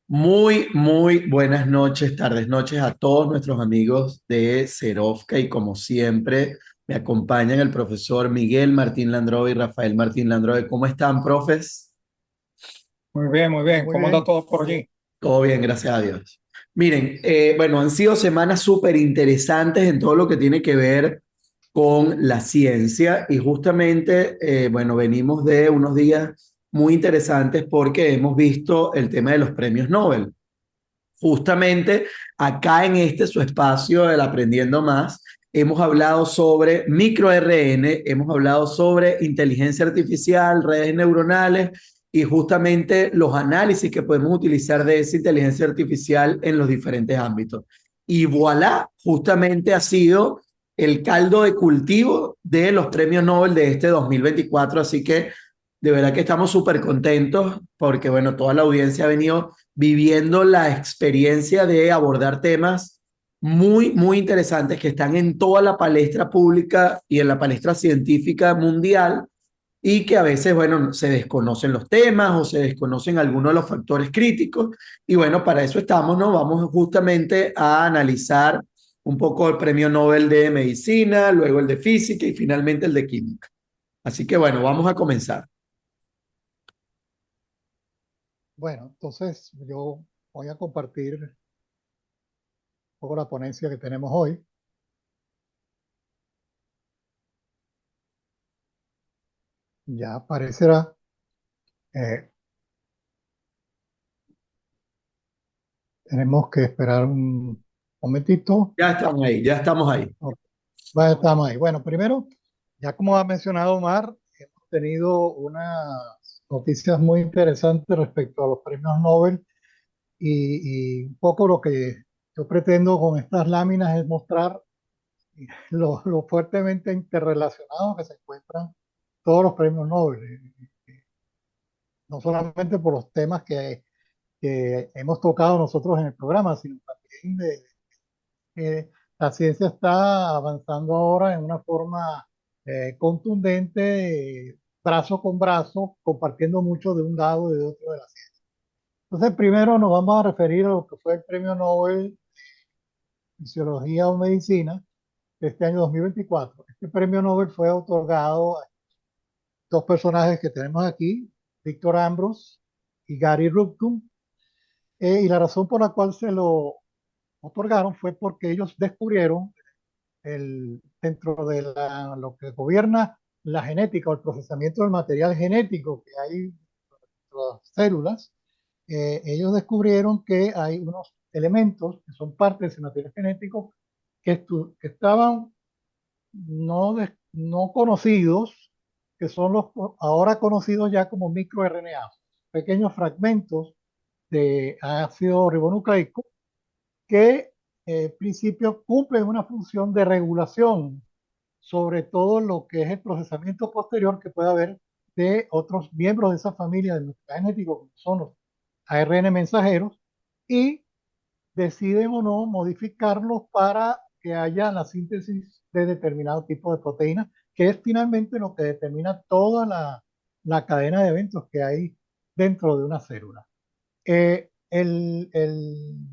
Muy buenas noches, tardes, noches a todos nuestros amigos de Serovka y como siempre me acompañan el profesor Miguel Martín Landrove y Rafael Martín Landrove. ¿Cómo están, profes? Muy bien, muy bien. Muy ¿Cómo anda bien. todo por allí? Todo bien, gracias a Dios. Miren, bueno, han sido semanas súper interesantes en todo lo que tiene que ver con la ciencia y justamente, bueno, venimos de unos días muy interesantes porque hemos visto el tema de los premios Nobel. Justamente acá en este su espacio del Aprendiendo Más, hemos hablado sobre microRN, hemos hablado sobre inteligencia artificial, redes neuronales y justamente los análisis que podemos utilizar de esa inteligencia artificial en los diferentes ámbitos. Y voilà, justamente ha sido el caldo de cultivo de los premios Nobel de este 2024. Así que de verdad que estamos súper contentos porque, bueno, toda la audiencia ha venido viviendo la experiencia de abordar temas muy interesantes que están en toda la palestra pública y en la palestra científica mundial y que a veces, bueno, se desconocen los temas o se desconocen algunos de los factores críticos. Y bueno, para eso estamos, ¿no? Vamos justamente a analizar un poco el premio Nobel de Medicina, luego el de Física y finalmente el de Química. Así que bueno, vamos a comenzar. Bueno, entonces yo voy a compartir un poco la ponencia que tenemos hoy. Ya aparecerá. eh, Tenemos que esperar un momentito. Ya estamos ahí, ya estamos ahí. Ok, bueno, estamos ahí. Bueno, primero, ya como ha mencionado Omar, hemos tenido unas noticias muy interesantes respecto a los premios Nobel y un poco lo que yo pretendo con estas láminas es mostrar lo fuertemente interrelacionados que se encuentran todos los premios Nobel, no solamente por los temas que hemos tocado nosotros en el programa, sino también de que la ciencia está avanzando ahora en una forma contundente, brazo con brazo, compartiendo mucho de un lado y de otro de la ciencia. Entonces, primero nos vamos a referir a lo que fue el premio Nobel de Fisiología o Medicina de este año 2024. Este premio Nobel fue otorgado a dos personajes que tenemos aquí, Víctor Ambros y Gary Ruvkun, y la razón por la cual se lo otorgaron fue porque ellos descubrieron dentro de lo que gobierna la genética o el procesamiento del material genético que hay en las células. Ellos descubrieron que hay unos elementos que son parte de ese material genético que estaban no conocidos, que son los ahora conocidos ya como microRNA, pequeños fragmentos de ácido ribonucleico que en principio cumplen una función de regulación sobre todo lo que es el procesamiento posterior que puede haber de otros miembros de esa familia de nuestra genético, como son los ARN mensajeros, y deciden o no modificarlos para que haya la síntesis de determinado tipo de proteína, que es finalmente lo que determina toda la cadena de eventos que hay dentro de una célula. Eh, el, el,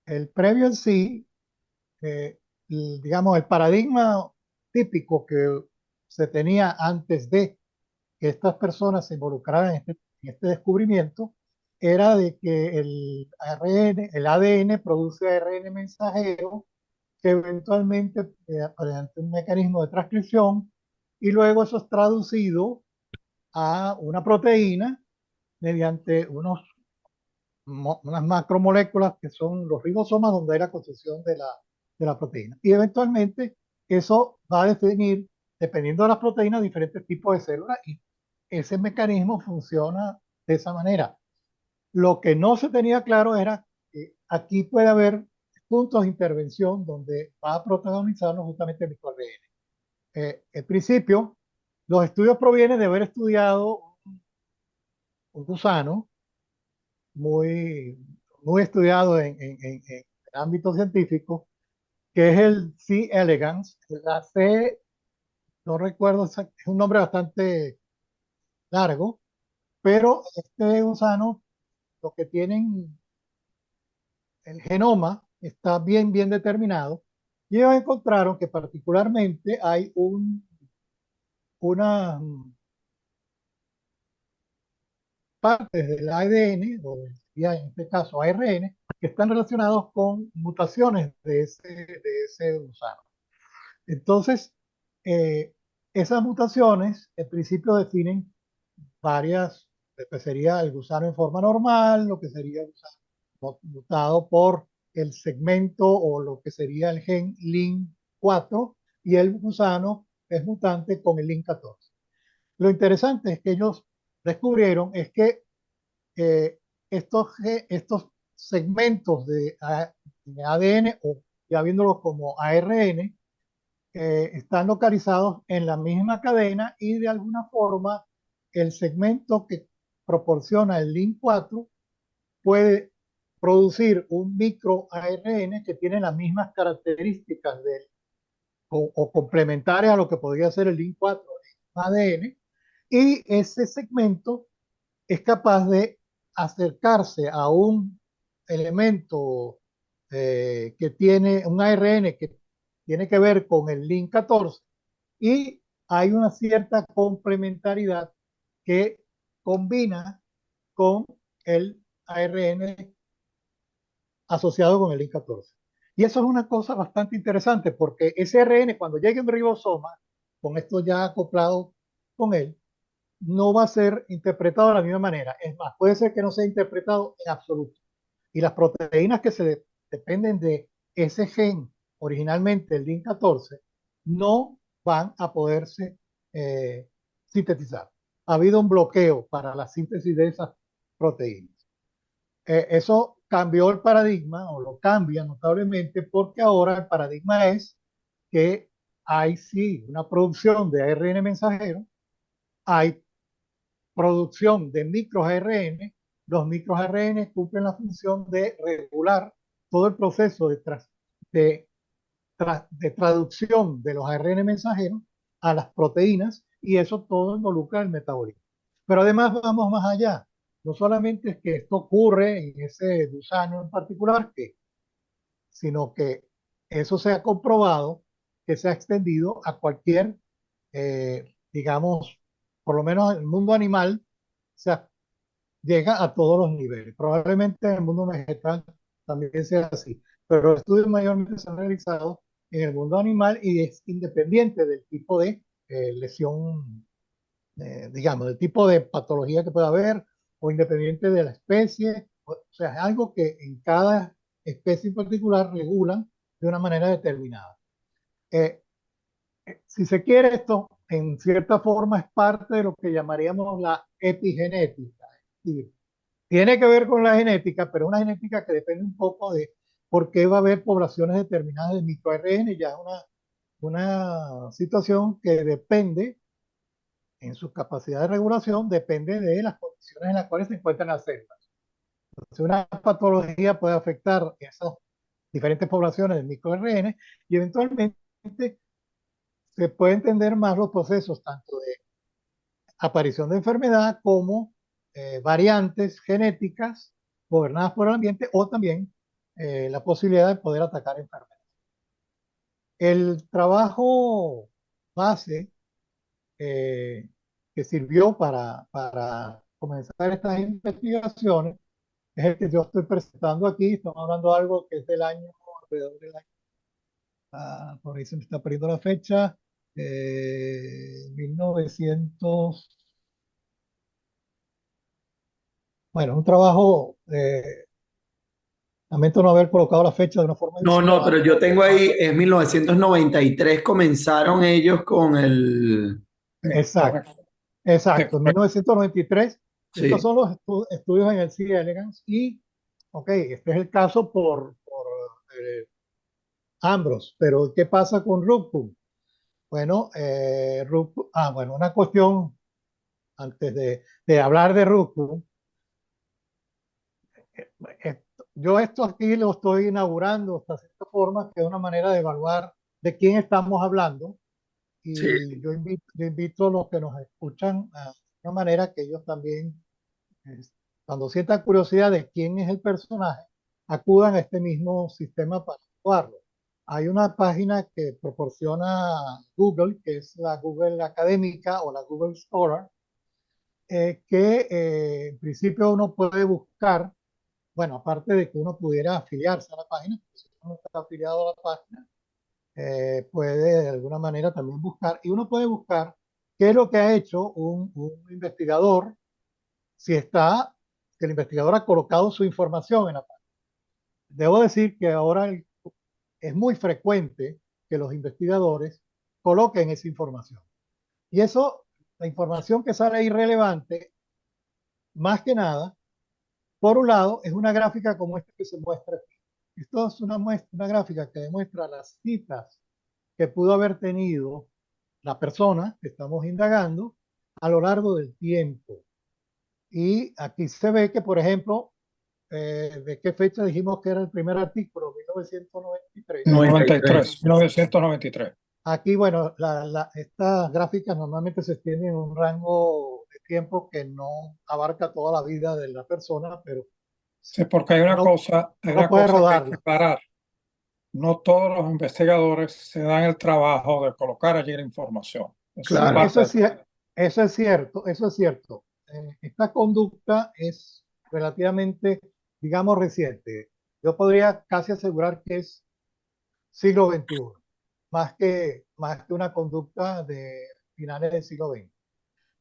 el previo en sí, digamos, el paradigma típico que se tenía antes de que estas personas se involucraran en este descubrimiento era de que ARN, el ADN produce ARN mensajero que eventualmente, mediante un mecanismo de transcripción, y luego eso es traducido a una proteína mediante unas macromoléculas que son los ribosomas, donde hay la construcción de la proteína. Y eventualmente eso va a definir, dependiendo de las proteínas, diferentes tipos de células y ese mecanismo funciona de esa manera. Lo que no se tenía claro era que aquí puede haber puntos de intervención donde va a protagonizarlo justamente el microRNA. En principio, los estudios provienen de haber estudiado un gusano muy estudiado en ámbitos científicos, que es el C. elegans. La C, no recuerdo, es un nombre bastante largo, pero este gusano, lo que tienen, el genoma está bien determinado, y ellos encontraron que particularmente hay una partes del ADN, o ya en este caso ARN, que están relacionados con mutaciones de ese gusano. Entonces, eh, esas mutaciones en principio definen varias, lo que sería el gusano en forma normal, lo que sería el gusano mutado por el segmento o lo que sería el gen LIN4, y el gusano es mutante con el LIN14. Lo interesante es que ellos descubrieron es que estos segmentos de ADN, o ya viéndolos como ARN, están localizados en la misma cadena, y de alguna forma el segmento que proporciona el Lin4 puede producir un micro ARN que tiene las mismas características o complementarias a lo que podría ser el Lin4 en ADN, y ese segmento es capaz de acercarse a un elemento que tiene un ARN que tiene que ver con el Lin14, y hay una cierta complementariedad que combina con el ARN asociado con el Lin14. Y eso es una cosa bastante interesante, porque ese ARN, cuando llegue a un ribosoma, con esto ya acoplado con él, no va a ser interpretado de la misma manera. Es más, puede ser que no sea interpretado en absoluto. Y las proteínas que dependen de ese gen, originalmente el DIN14, no van a poderse eh, sintetizar. Ha habido un bloqueo para la síntesis de esas proteínas. Eso cambió el paradigma, o lo cambia notablemente, porque ahora el paradigma es que hay sí una producción de ARN mensajero, hay producción de micros ARN. Los micros ARN cumplen la función de regular todo el proceso de, de traducción de los ARN mensajeros a las proteínas, y eso todo involucra el metabolismo. Pero además vamos más allá. No solamente es que esto ocurre en ese gusano en particular, sino que eso se ha comprobado que se ha extendido a cualquier, digamos, por lo menos en el mundo animal, se llega a todos los niveles. Probablemente en el mundo vegetal también sea así, pero los estudios mayormente se han realizado en el mundo animal, y es independiente del tipo de lesión, digamos, del tipo de patología que pueda haber, o independiente de la especie. O sea, es algo que en cada especie en particular regulan de una manera determinada. Eh, si se quiere, esto en cierta forma es parte de lo que llamaríamos la epigenética. Es decir, tiene que ver con la genética, pero una genética que depende un poco de por qué va a haber poblaciones determinadas de microRN. Ya es una situación que depende, en su capacidad de regulación, depende de las condiciones en las cuales se encuentran las células. Entonces, una patología puede afectar esas diferentes poblaciones de microRN, y eventualmente se puede entender más los procesos tanto de aparición de enfermedad como variantes genéticas gobernadas por el ambiente, o también la posibilidad de poder atacar enfermedades. El trabajo base eh, que sirvió para comenzar estas investigaciones es el que yo estoy presentando aquí. Estamos hablando de algo que es del año, alrededor del año, por ahí se me está perdiendo la fecha, 1900. Bueno, un trabajo, lamento no haber colocado la fecha de una forma No, no, adecuada. pero yo tengo ahí, en 1993 comenzaron ellos con el... Exacto, Sí, exacto, en fue- 1993. Estos Sí, son los estudios en el C. elegans, y, ok, este es el caso por Ambros, pero ¿qué pasa con Rupum? Bueno, bueno, una cuestión antes de hablar de Rupum. eh, yo esto aquí lo estoy inaugurando hasta cierta forma, que es una manera de evaluar de quién estamos hablando. sí. Y yo invito a los que nos escuchan a una manera que ellos también es- cuando sientan curiosidad de quién es el personaje, acudan a este mismo sistema para actuarlo. Hay una página que proporciona Google, que es la Google Académica o la Google Scholar, que en principio uno puede buscar, bueno, aparte de que uno pudiera afiliarse a la página, si uno está afiliado a la página, puede de alguna manera también buscar, y uno puede buscar qué es lo que ha hecho un investigador, si está, que el investigador ha colocado su información en la página. Debo decir que ahora es muy frecuente que los investigadores coloquen esa información. Y eso, la información que sale irrelevante, más que nada, por un lado, es una gráfica como esta que se muestra aquí. Esto es una gráfica que demuestra las citas que pudo haber tenido la persona que estamos indagando a lo largo del tiempo. Y aquí se ve que, por ejemplo, ¿de qué fecha dijimos que era el primer artículo? 1993. 93, 93. 1993. Aquí, bueno, estas gráficas normalmente se extienden en un rango de tiempo que no abarca toda la vida de la persona, pero Sí, porque uno, hay uno una puede cosa que hay que rodarla. aclarar. No todos los investigadores se dan el trabajo de colocar allí la información. Eso es Sí, Claro. parte del trabajo. eso es cierto, eso es cierto. Esta conducta es relativamente, digamos, reciente. Yo podría casi asegurar que es siglo XXI, más que una conducta de finales del siglo XX.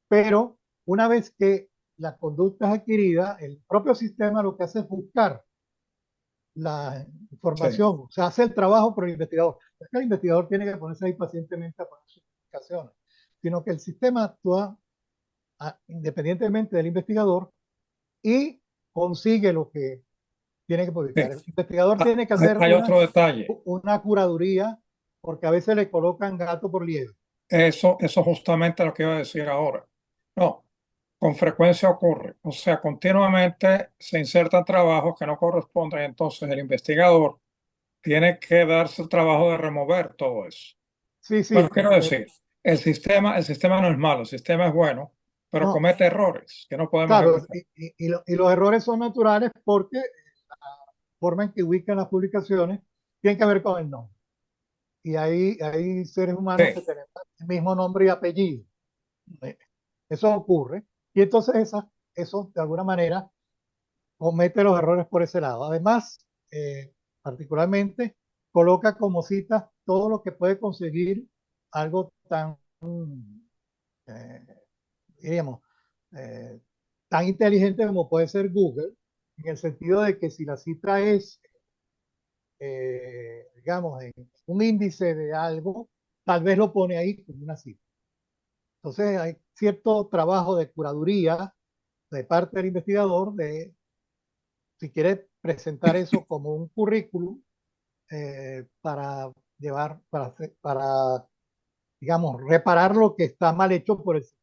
Pero una vez que la conducta es adquirida, el propio sistema lo que hace es buscar la Sí, información, o sea, hace el trabajo por el investigador. No es que el investigador tiene que ponerse ahí pacientemente a poner sus explicaciones, sino que el sistema actúa independientemente del investigador y consigue lo que tiene que sí. publicar. El investigador Ah, tiene que hacer hay otro detalle. una curaduría porque a veces le colocan gato por liebre. Eso justamente es lo que iba a decir ahora. No, con frecuencia ocurre. O sea, continuamente se insertan trabajos que no corresponden. Entonces el investigador tiene que darse el trabajo de remover todo eso. Sí, Bueno, sí, quiero decir, el sistema no es malo, el sistema es bueno, pero no, comete errores que no podemos claro, evitar. y los errores son naturales porque la forma en que ubican las publicaciones tiene que ver con el nombre. Y hay seres humanos que Sí, tenemos el mismo nombre y apellido. Eh, Eso ocurre. Y entonces eso, de alguna manera, comete los errores por ese lado. Además, particularmente, coloca como citas todo lo que puede conseguir algo tan, eh, diríamos, eh, tan inteligente como puede ser Google, en el sentido de que si la cita es, digamos, en un índice de algo, tal vez lo pone ahí como una cita. Entonces hay cierto trabajo de curaduría de parte del investigador de, si quiere presentar eso como un currículum para llevar, para, digamos, reparar lo que está mal hecho por el sistema.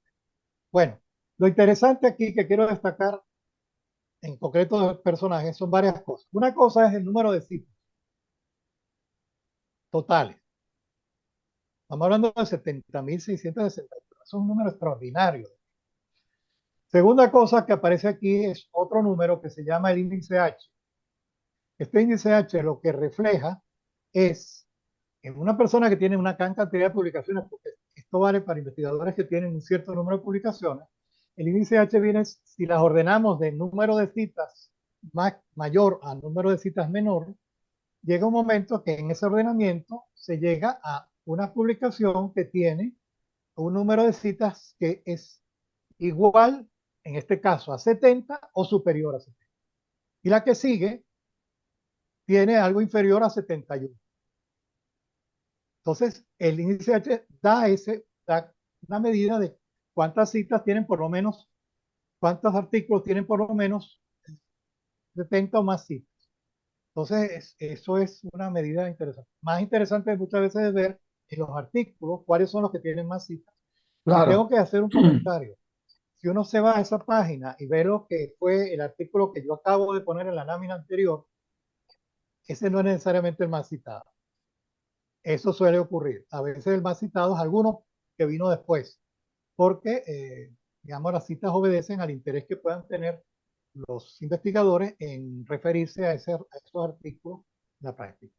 Bueno, lo interesante aquí que quiero destacar en concreto de personajes son varias cosas. Una cosa es el número de citas totales. Estamos hablando de 70.660. Es un número extraordinario. Segunda cosa que aparece aquí es otro número que se llama el índice H. Este índice H lo que refleja es en una persona que tiene una gran cantidad de publicaciones, porque esto vale para investigadores que tienen un cierto número de publicaciones, el índice H viene, si las ordenamos de número de citas mayor a número de citas menor, llega un momento que en ese ordenamiento se llega a una publicación que tiene un número de citas que es igual, en este caso, a 70 o superior a 70. Y la que sigue tiene algo inferior a 71. Entonces, el índice H da una medida de cuántas citas tienen por lo menos, cuántos artículos tienen por lo menos 70 o más citas. Entonces, eso es una medida interesante. Más interesante muchas veces es ver en los artículos cuáles son los que tienen más citas. Y Claro. tengo que hacer un comentario. Si uno se va a esa página y ve lo que fue el artículo que yo acabo de poner en la lámina anterior, ese no es necesariamente el más citado. Eso suele ocurrir. A veces el más citado es alguno que vino después, porque digamos, las citas obedecen al interés que puedan tener los investigadores en referirse a esos artículos en la práctica.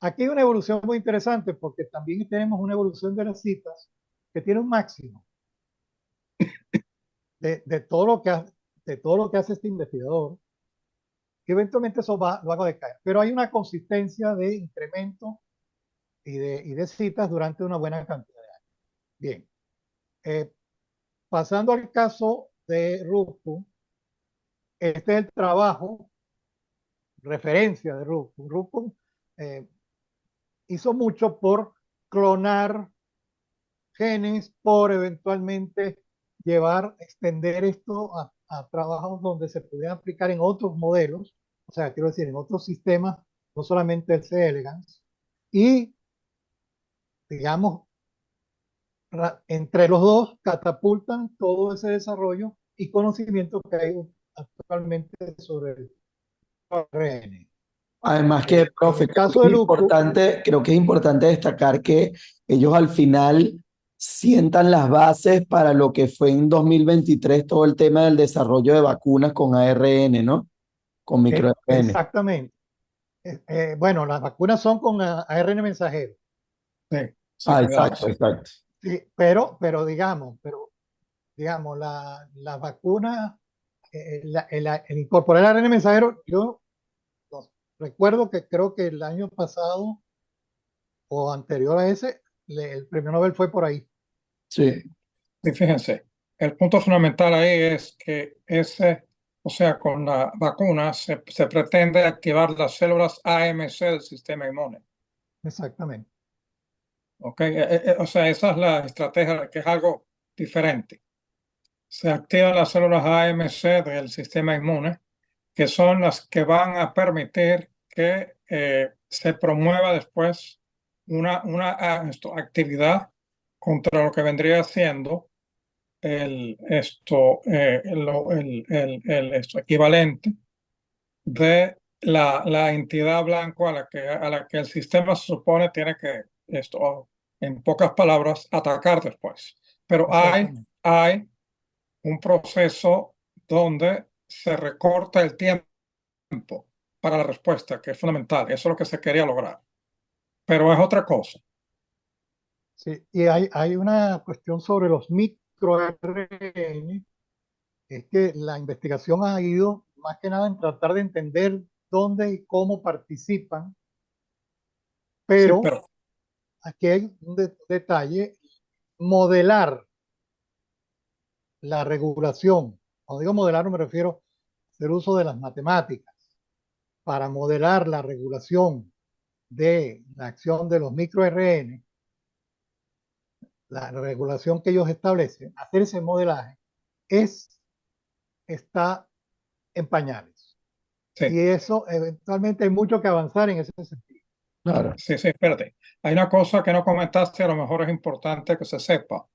Aquí hay una evolución muy interesante porque también tenemos una evolución de las citas que tiene un máximo de todo lo que de todo lo que hace este investigador, que eventualmente eso va a decaer. Pero hay una consistencia de incremento y de citas durante una buena cantidad de años. Bien, eh, pasando al caso de Rufus, este es el trabajo, referencia de Rufus. Rufus eh, hizo mucho por clonar genes, por eventualmente extender esto a trabajos donde se pudiera aplicar en otros modelos, o sea, quiero decir, en otros sistemas, no solamente el C. elegans, y, digamos, entre los dos catapultan todo ese desarrollo y conocimiento que hay actualmente sobre el ARN. Además que, En profe, el caso de Lupus, creo que es importante destacar que ellos al final sientan las bases para lo que fue en 2023 todo el tema del desarrollo de vacunas con ARN, ¿no? Con microRN. exactamente. Bueno, las vacunas son con ARN mensajero, Sí, sí, Ah, cuidado, exacto, sí. exacto. sí, digamos, la vacuna, el incorporar el ARN mensajero, yo no, recuerdo que creo que el año pasado o anterior a ese, el premio Nobel fue por ahí. Sí. Y fíjense, el punto fundamental ahí es que o sea, con la vacuna se pretende activar las células AMC del sistema inmune. Exactamente. ¿Ok? O sea, esa es la estrategia, que es algo diferente. Se activan las células AMC del sistema inmune, que son las que van a permitir que se promueva después una actividad contra lo que vendría siendo esto equivalente de la entidad blanco a la que el sistema se supone tiene que, en pocas palabras, atacar después. Pero Exactamente. hay un proceso donde se recorta el tiempo para la respuesta, que es fundamental. Eso es lo que se quería lograr. Pero es otra cosa. Sí, y hay una cuestión sobre los microRN, es que la investigación ha ido más que nada en tratar de entender dónde y cómo participan, Sí, pero pero aquí hay un detalle, modelar la regulación. Cuando digo modelar, no me refiero a hacer uso de las matemáticas para modelar la regulación de la acción de los microRN, la regulación que ellos establecen, hacer ese modelaje, está en pañales. sí, Y eso eventualmente hay mucho que avanzar en ese sentido. Claro. sí, sí, espérate. Hay una cosa que no comentaste, a lo mejor es importante que se sepa.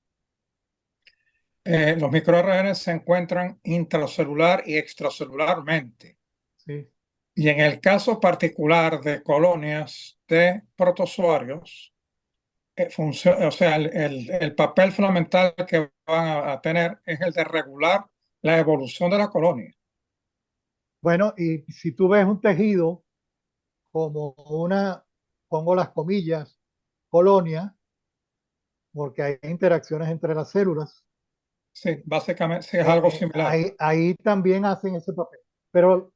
Los microRNA se encuentran intracelular y extracelularmente. Sí, Y en el caso particular de colonias de protozoarios, o sea, el papel fundamental que van a tener es el de regular la evolución de la colonia. bueno, y si tú ves un tejido como una, pongo las comillas, colonia, porque hay interacciones entre las células, Sí, básicamente sí, es algo similar. ahí también hacen ese papel. Pero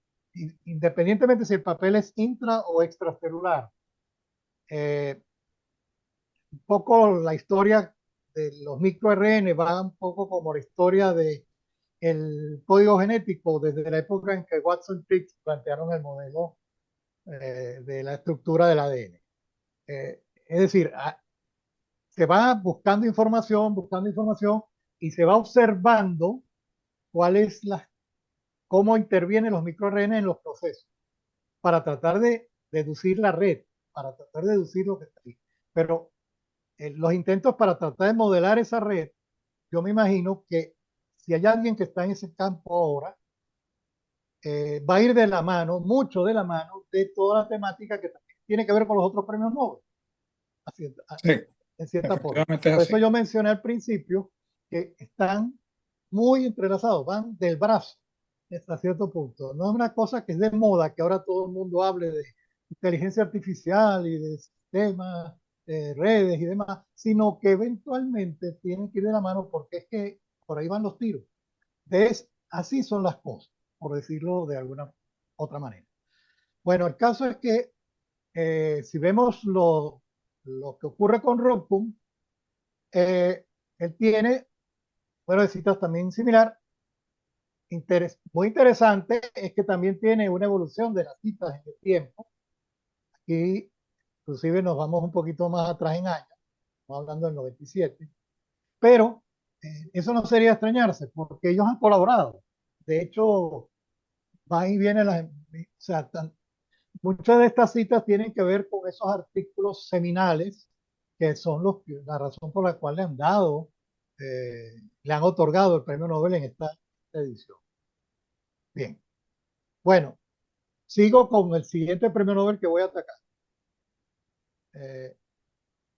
independientemente si el papel es intra o extracelular, eh, un poco la historia de los microRN va un poco como la historia de el código genético desde la época en que Watson Crick plantearon el modelo de la estructura del ADN. Es decir, se va buscando información y se va observando cuál es cómo intervienen los microRNA en los procesos para tratar de deducir la red, para tratar de deducir lo que está ahí. Pero los intentos para tratar de modelar esa red, yo me imagino que si hay alguien que está en ese campo ahora, va a ir de la mano, mucho de la mano, de toda la temática que tiene que ver con los otros premios Nobel, Sí, en cierta forma. efectivamente es Por eso así. yo mencioné al principio que están muy entrelazados, van del brazo hasta cierto punto. No es una cosa que es de moda, que ahora todo el mundo hable de inteligencia artificial y de sistemas, redes y demás, sino que eventualmente tienen que ir de la mano porque es que por ahí van los tiros. Así son las cosas, por decirlo de alguna otra manera. Bueno, el caso es que si vemos lo que ocurre con Roku, él tiene, bueno, de citas también similar. Muy interesante es que también tiene una evolución de las citas en el tiempo. Aquí, inclusive, nos vamos un poquito más atrás en años, estamos hablando del 97, pero eso no sería extrañarse, porque ellos han colaborado. De hecho, va y viene o sea, muchas de estas citas tienen que ver con esos artículos seminales que son la razón por la cual le han dado, le han otorgado el premio Nobel en esta edición. Bien, bueno, sigo con el siguiente premio Nobel que voy a atacar. Eh,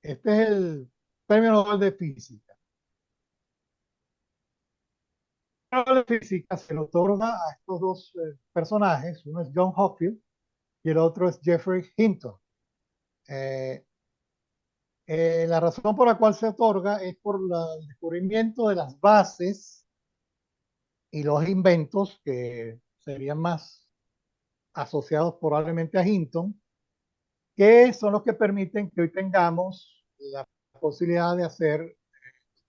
este es el premio Nobel de Física. El premio Nobel de Física se lo otorga a estos dos personajes, uno es John Hopfield y el otro es Geoffrey Hinton. Eh, la razón por la cual se otorga es por el descubrimiento de las bases y los inventos que serían más asociados probablemente a Hinton, que son los que permiten que hoy tengamos la posibilidad de hacer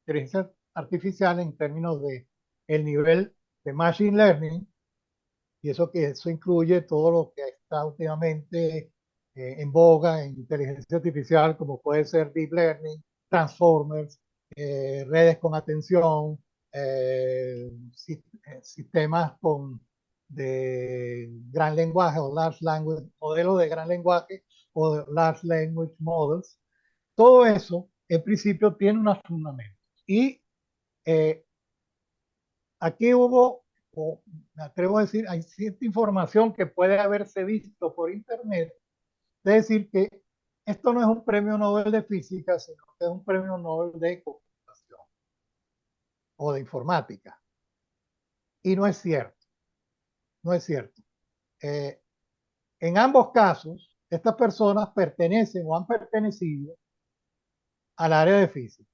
inteligencia artificial en términos de el nivel de machine learning, y eso incluye todo lo que está últimamente en boga en inteligencia artificial, como puede ser deep learning, transformers, redes con atención, sistemas de gran lenguaje o large language, modelos de gran lenguaje o large language models. Todo eso, en principio, tiene unos fundamentos. Y eh, aquí o me atrevo a decir, hay cierta información que puede haberse visto por internet, de decir que esto no es un premio Nobel de física, sino que es un premio Nobel de computación o de informática. Y no es cierto, no es cierto. Eh, en ambos casos, estas personas pertenecen o han pertenecido al área de física,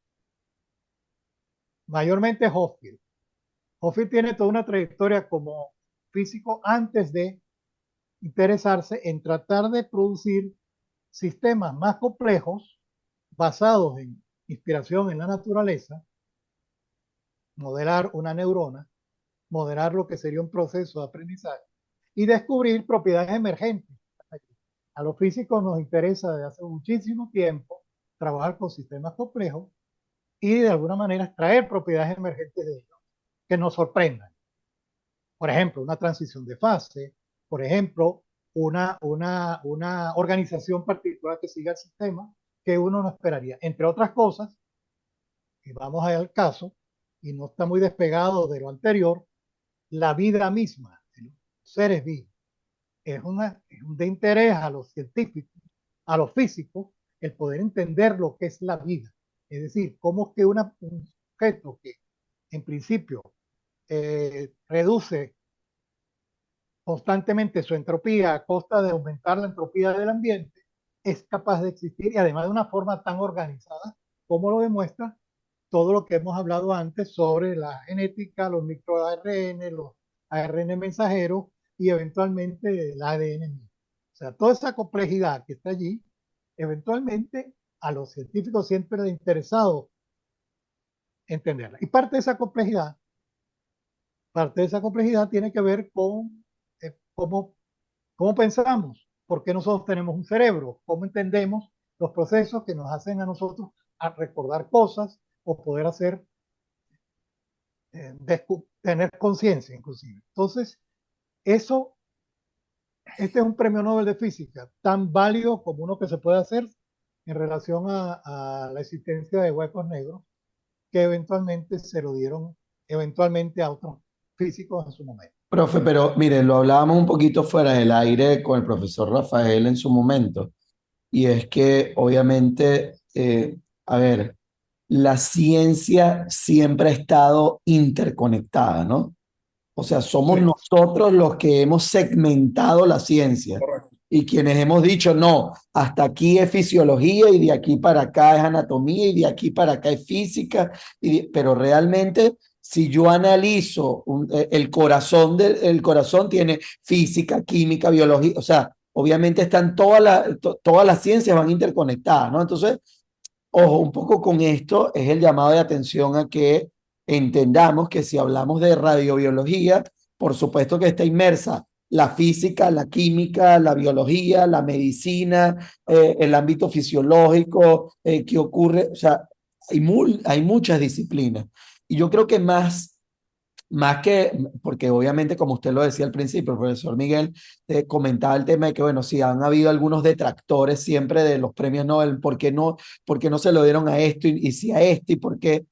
mayormente Hopfield. Hopfield tiene toda una trayectoria como físico antes de interesarse en tratar de producir sistemas más complejos basados en inspiración en la naturaleza, modelar una neurona, modelar lo que sería un proceso de aprendizaje y descubrir propiedades emergentes. A los físicos nos interesa desde hace muchísimo tiempo trabajar con sistemas complejos y de alguna manera extraer propiedades emergentes de ellos que nos sorprendan. Por ejemplo, una transición de fase, por ejemplo, una organización particular que siga el sistema que uno no esperaría. Entre otras cosas, y vamos al caso, y no está muy despegado de lo anterior, la vida misma de los seres vivos. Es de interés a los científicos, a los físicos, el poder entender lo que es la vida. Es decir, cómo es que un objeto que en principio reduce constantemente su entropía a costa de aumentar la entropía del ambiente, es capaz de existir y además de una forma tan organizada como lo demuestra todo lo que hemos hablado antes sobre la genética, los microARN, los ARN mensajeros y eventualmente el ADN. O sea, toda esa complejidad que está allí, eventualmente a los científicos siempre les ha interesado entenderla. Y parte de esa complejidad tiene que ver con cómo pensamos, por qué nosotros tenemos un cerebro, cómo entendemos los procesos que nos hacen a nosotros a recordar cosas o poder tener conciencia inclusive. Entonces, eso, este es un premio Nobel de Física, tan válido como uno que se puede hacer en relación a la existencia de huecos negros, que eventualmente se lo dieron eventualmente a otros físicos en su momento. Profe, pero mire, lo hablábamos un poquito fuera del aire con el profesor Rafael en su momento, y es que obviamente, a ver, la ciencia siempre ha estado interconectada, ¿no? O sea, somos Sí, nosotros los que hemos segmentado la ciencia correcto. y quienes hemos dicho, no, hasta aquí es fisiología y de aquí para acá es anatomía y de aquí para acá es física, pero realmente si yo analizo el corazón, el corazón tiene física, química, biología, o sea, obviamente están todas las ciencias van interconectadas, ¿no? Entonces, ojo, un poco con esto es el llamado de atención a que entendamos que si hablamos de radiobiología, por supuesto que está inmersa la física, la química, la biología, la medicina, el ámbito fisiológico, qué ocurre, o sea, hay muchas disciplinas. Y yo creo que más que, porque obviamente, como usted lo decía al principio, el profesor Miguel comentaba el tema de que, bueno, sí, han habido algunos detractores siempre de los premios Nobel, por qué no se lo dieron a esto y sí a este? ¿Y por qué?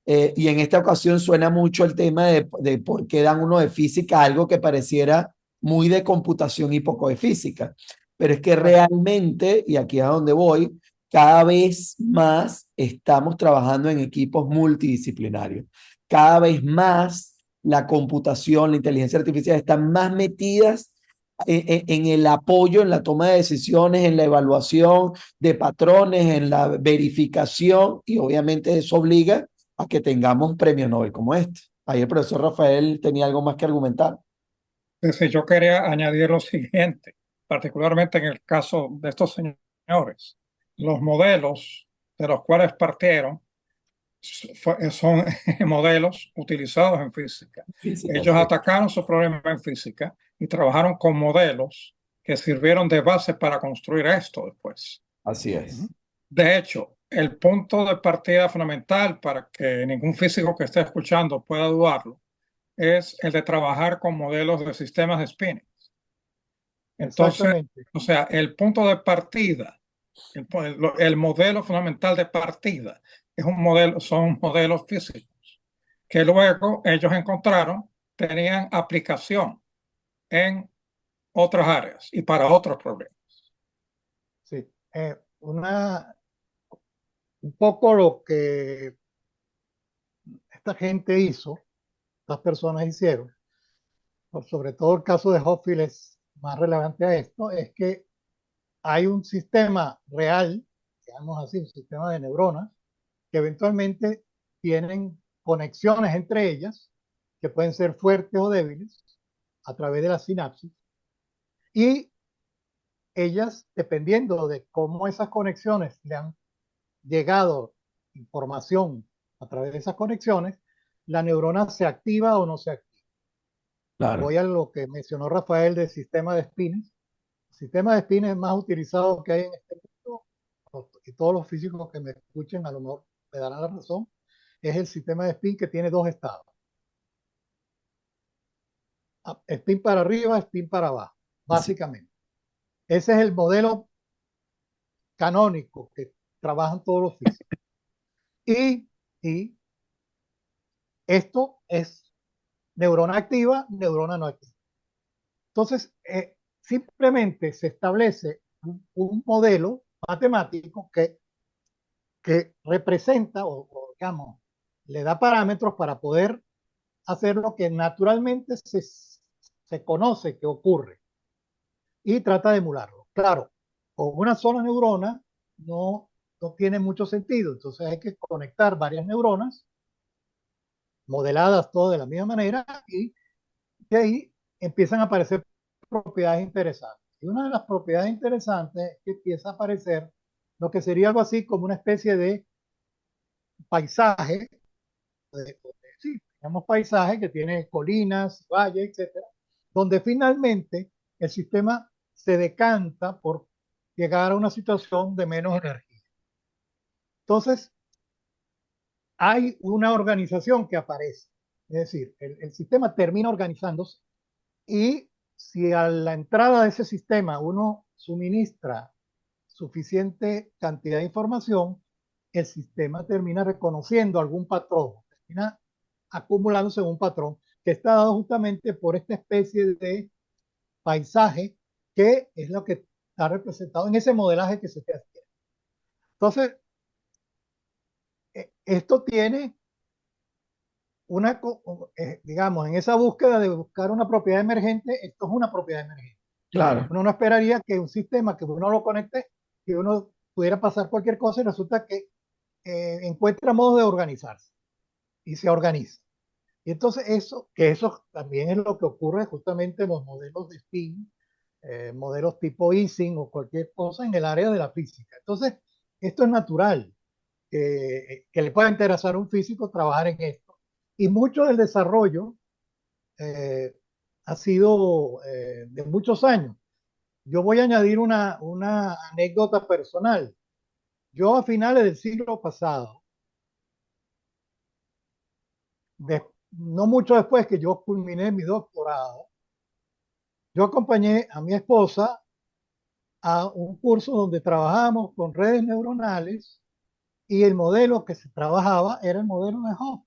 Y en esta ocasión suena mucho el tema de por qué dan uno de física, algo que pareciera muy de computación y poco de física. Pero es que Bueno, realmente, y aquí es a donde voy, cada vez más estamos trabajando en equipos multidisciplinarios. Cada vez más la computación, la inteligencia artificial están más metidas en el apoyo, en la toma de decisiones, en la evaluación de patrones, en la verificación, y obviamente eso obliga a que tengamos un premio Nobel como este. Ahí el profesor Rafael tenía algo más que argumentar. Entonces, yo quería añadir lo siguiente, particularmente en el caso de estos señores. Los modelos de los cuales partieron son modelos utilizados en física. Física, Ellos sí. atacaron su problema en física y trabajaron con modelos que sirvieron de base para construir esto después. Así ujú, es. De hecho, el punto de partida fundamental para que ningún físico que esté escuchando pueda dudarlo es el de trabajar con modelos de sistemas de spin. Entonces, exactamente. o sea, el punto de partida, el modelo fundamental de partida es un modelo, son modelos físicos que luego ellos encontraron tenían aplicación en otras áreas y para otros problemas. Sí. Un poco lo que esta gente hizo, estas personas hicieron, sobre todo el caso de Hopfield es más relevante a esto, es que hay un sistema real, digamos así, un sistema de neuronas, que eventualmente tienen conexiones entre ellas, que pueden ser fuertes o débiles, a través de la sinapsis, y ellas, dependiendo de cómo esas conexiones le han llegado información a través de esas conexiones, la neurona se activa o no se activa. Claro. Voy a lo que mencionó Rafael del sistema de spins. El sistema de spins es más utilizado que hay en este mundo, y todos los físicos que me escuchen a lo mejor me darán la razón, es el sistema de spin que tiene dos estados. Spin para arriba, spin para abajo, Así. básicamente. Ese es el modelo canónico que trabajan todos los físicos. Y, y esto es neurona activa, neurona no activa. Entonces, simplemente se establece un modelo matemático que representa o, digamos, le da parámetros para poder hacer lo que naturalmente se conoce que ocurre y trata de emularlo. Claro, con una sola neurona no tiene mucho sentido, entonces hay que conectar varias neuronas modeladas todas de la misma manera y de ahí empiezan a aparecer propiedades interesantes. Y una de las propiedades interesantes es que empieza a aparecer lo que sería algo así como una especie de paisaje, sí, digamos paisaje que tiene colinas, valles, etcétera, donde finalmente el sistema se decanta por llegar a una situación de menos energía. Entonces, hay una organización que aparece, es decir, el sistema termina organizándose y si a la entrada de ese sistema uno suministra suficiente cantidad de información, el sistema termina reconociendo algún patrón, termina acumulándose un patrón que está dado justamente por esta especie de paisaje que es lo que está representado en ese modelaje que se te hace. Entonces, Esto tiene digamos, en esa búsqueda de buscar una propiedad emergente, esto es una propiedad emergente. Claro. Uno no esperaría que un sistema que uno lo conecte, que uno pudiera pasar cualquier cosa y resulta que encuentra modos de organizarse y se organiza. Y entonces eso también es lo que ocurre justamente en los modelos de spin, modelos tipo Ising o cualquier cosa en el área de la física. Entonces, esto es natural, que le pueda interesar a un físico trabajar en esto. Y mucho del desarrollo eh, ha sido de muchos años. Yo voy a añadir una anécdota personal. Yo a finales del siglo pasado, no mucho después que yo culminé mi doctorado, yo acompañé a mi esposa a un curso donde trabajamos con redes neuronales y el modelo que se trabajaba era el modelo de Hopf.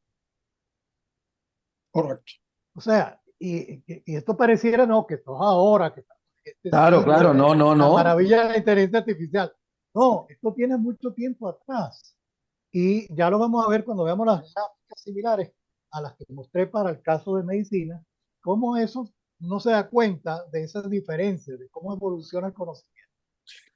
Correcto. O sea, y esto pareciera, no, que esto es ahora, que estamos en este Claro, siglo claro, de no, no, la no. maravilla de la inteligencia artificial. No, esto tiene mucho tiempo atrás. Y ya lo vamos a ver cuando veamos las gráficas similares a las que mostré para el caso de medicina, cómo eso no se da cuenta de esas diferencias, de cómo evoluciona el conocimiento.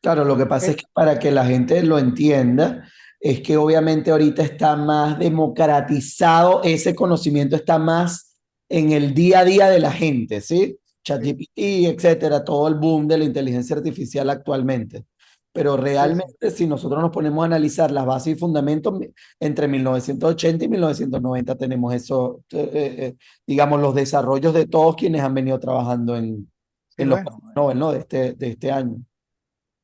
Claro, lo que pasa es Eh, que para que la gente lo entienda, es que obviamente ahorita está más democratizado, ese conocimiento está más en el día a día de la gente, ¿sí? sí, ChatGPT, sí, etcétera, todo el boom de la inteligencia artificial actualmente. Pero sí, sí. realmente, si nosotros nos ponemos a analizar las bases y fundamentos, entre 1980 y 1990 tenemos eso, digamos, los desarrollos de todos quienes han venido trabajando Sí, en los bueno, premios Nobel, ¿no? De este año.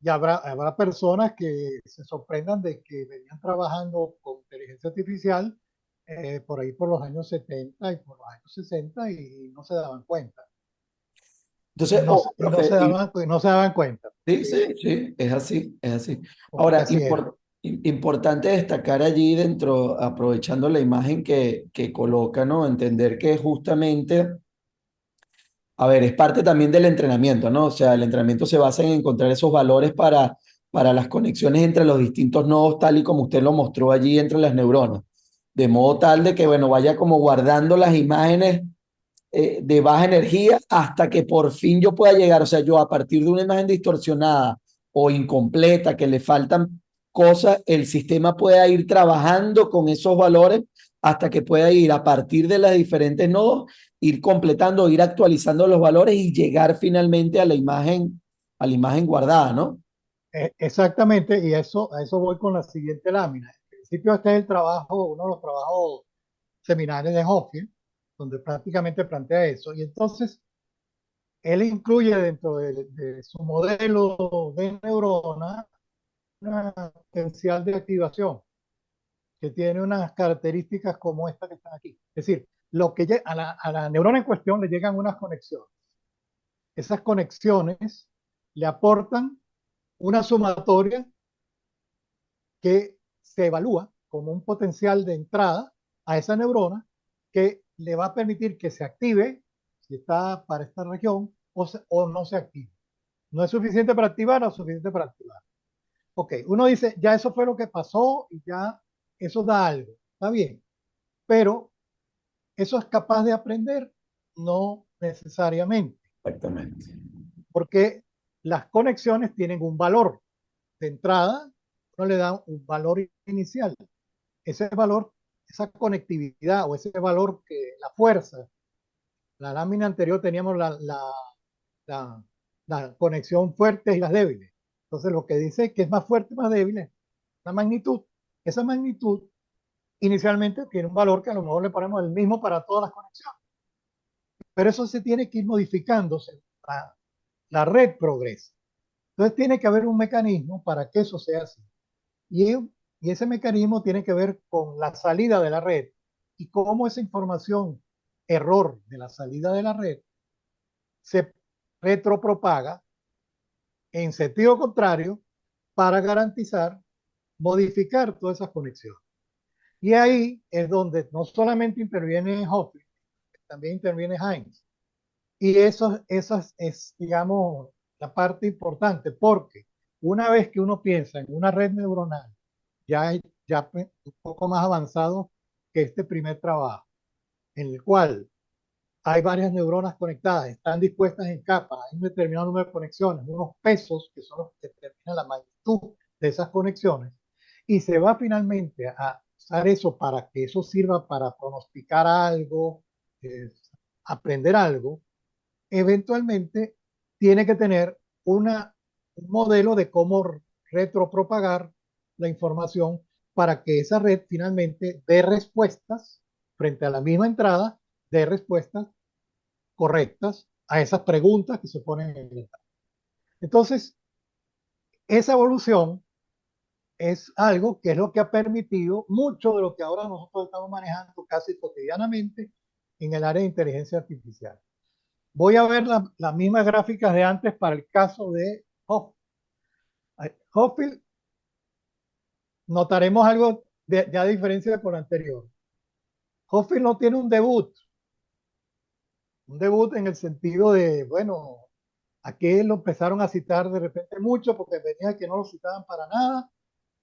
y habrá personas que se sorprendan de que venían trabajando con inteligencia artificial por ahí por los años 70 y por los años 60 y no se daban cuenta. Entonces, ojo, Y no profe, se daban cuenta, sí, porque, sí, sí, es así, es así. porque Ahora, así era. importante destacar allí dentro, aprovechando la imagen que coloca, ¿no? Entender que justamente, a ver, es parte también del entrenamiento, ¿no? O sea, el entrenamiento se basa en encontrar esos valores para las conexiones entre los distintos nodos, tal y como usted lo mostró allí entre las neuronas. De modo tal de que, bueno, vaya como guardando las imágenes de baja energía hasta que por fin yo pueda llegar, o sea, yo a partir de una imagen distorsionada o incompleta, que le faltan cosas, el sistema pueda ir trabajando con esos valores hasta que pueda ir a partir de las diferentes nodos, ir completando, ir actualizando los valores y llegar finalmente a la imagen guardada, ¿no? Exactamente, y a eso voy con la siguiente lámina. En principio, este es el trabajo, uno de los trabajos seminales de Hoffman, donde prácticamente plantea eso. Y entonces, él incluye dentro de su modelo de neurona una potencial de activación que tiene unas características como esta que están aquí. Es decir, a la neurona en cuestión le llegan unas conexiones. Esas conexiones le aportan una sumatoria que se evalúa como un potencial de entrada a esa neurona que le va a permitir que se active si está para esta región o no se active. No es suficiente para activar o suficiente para activar. Ok, uno dice, ya eso fue lo que pasó y ya eso da algo. Está bien, pero eso es capaz de aprender, no necesariamente, Exactamente. porque las conexiones tienen un valor de entrada, uno le da un valor inicial. Ese valor, esa conectividad o ese valor que la fuerza, la lámina anterior teníamos la, la conexión fuerte y las débiles. Entonces lo que dice que es más fuerte y más débil es la magnitud. Esa magnitud inicialmente tiene un valor que a lo mejor le ponemos el mismo para todas las conexiones, pero eso se tiene que ir modificándose. La red progresa. Entonces tiene que haber un mecanismo para que eso sea así. Y, y ese mecanismo tiene que ver con la salida de la red y cómo esa información, error de la salida de la red, se retropropaga en sentido contrario para garantizar modificar todas esas conexiones. Y ahí es donde no solamente interviene Hoffman, también interviene Heinz. Y eso es, digamos, la parte importante, porque una vez que uno piensa en una red neuronal, ya ya un poco más avanzados que este primer trabajo, en el cual hay varias neuronas conectadas, están dispuestas en capas, hay un determinado número de conexiones, unos pesos que son los que determinan la magnitud de esas conexiones, y se va finalmente a usar eso para que eso sirva para pronosticar algo, eh, aprender algo. Eventualmente tiene que tener un modelo de cómo retropropagar la información para que esa red finalmente dé respuestas frente a la misma entrada, dé respuestas correctas a esas preguntas que se ponen en el entrada. Entonces, esa evolución es algo que es lo que ha permitido mucho de lo que ahora nosotros estamos manejando casi cotidianamente en el área de inteligencia artificial. Voy a ver las mismas gráficas de antes para el caso de Hochschild. Notaremos algo de, ya de diferencia con lo anterior. Hochschild no tiene un debut en el sentido de, bueno, aquí lo empezaron a citar de repente mucho porque venía que no lo citaban para nada.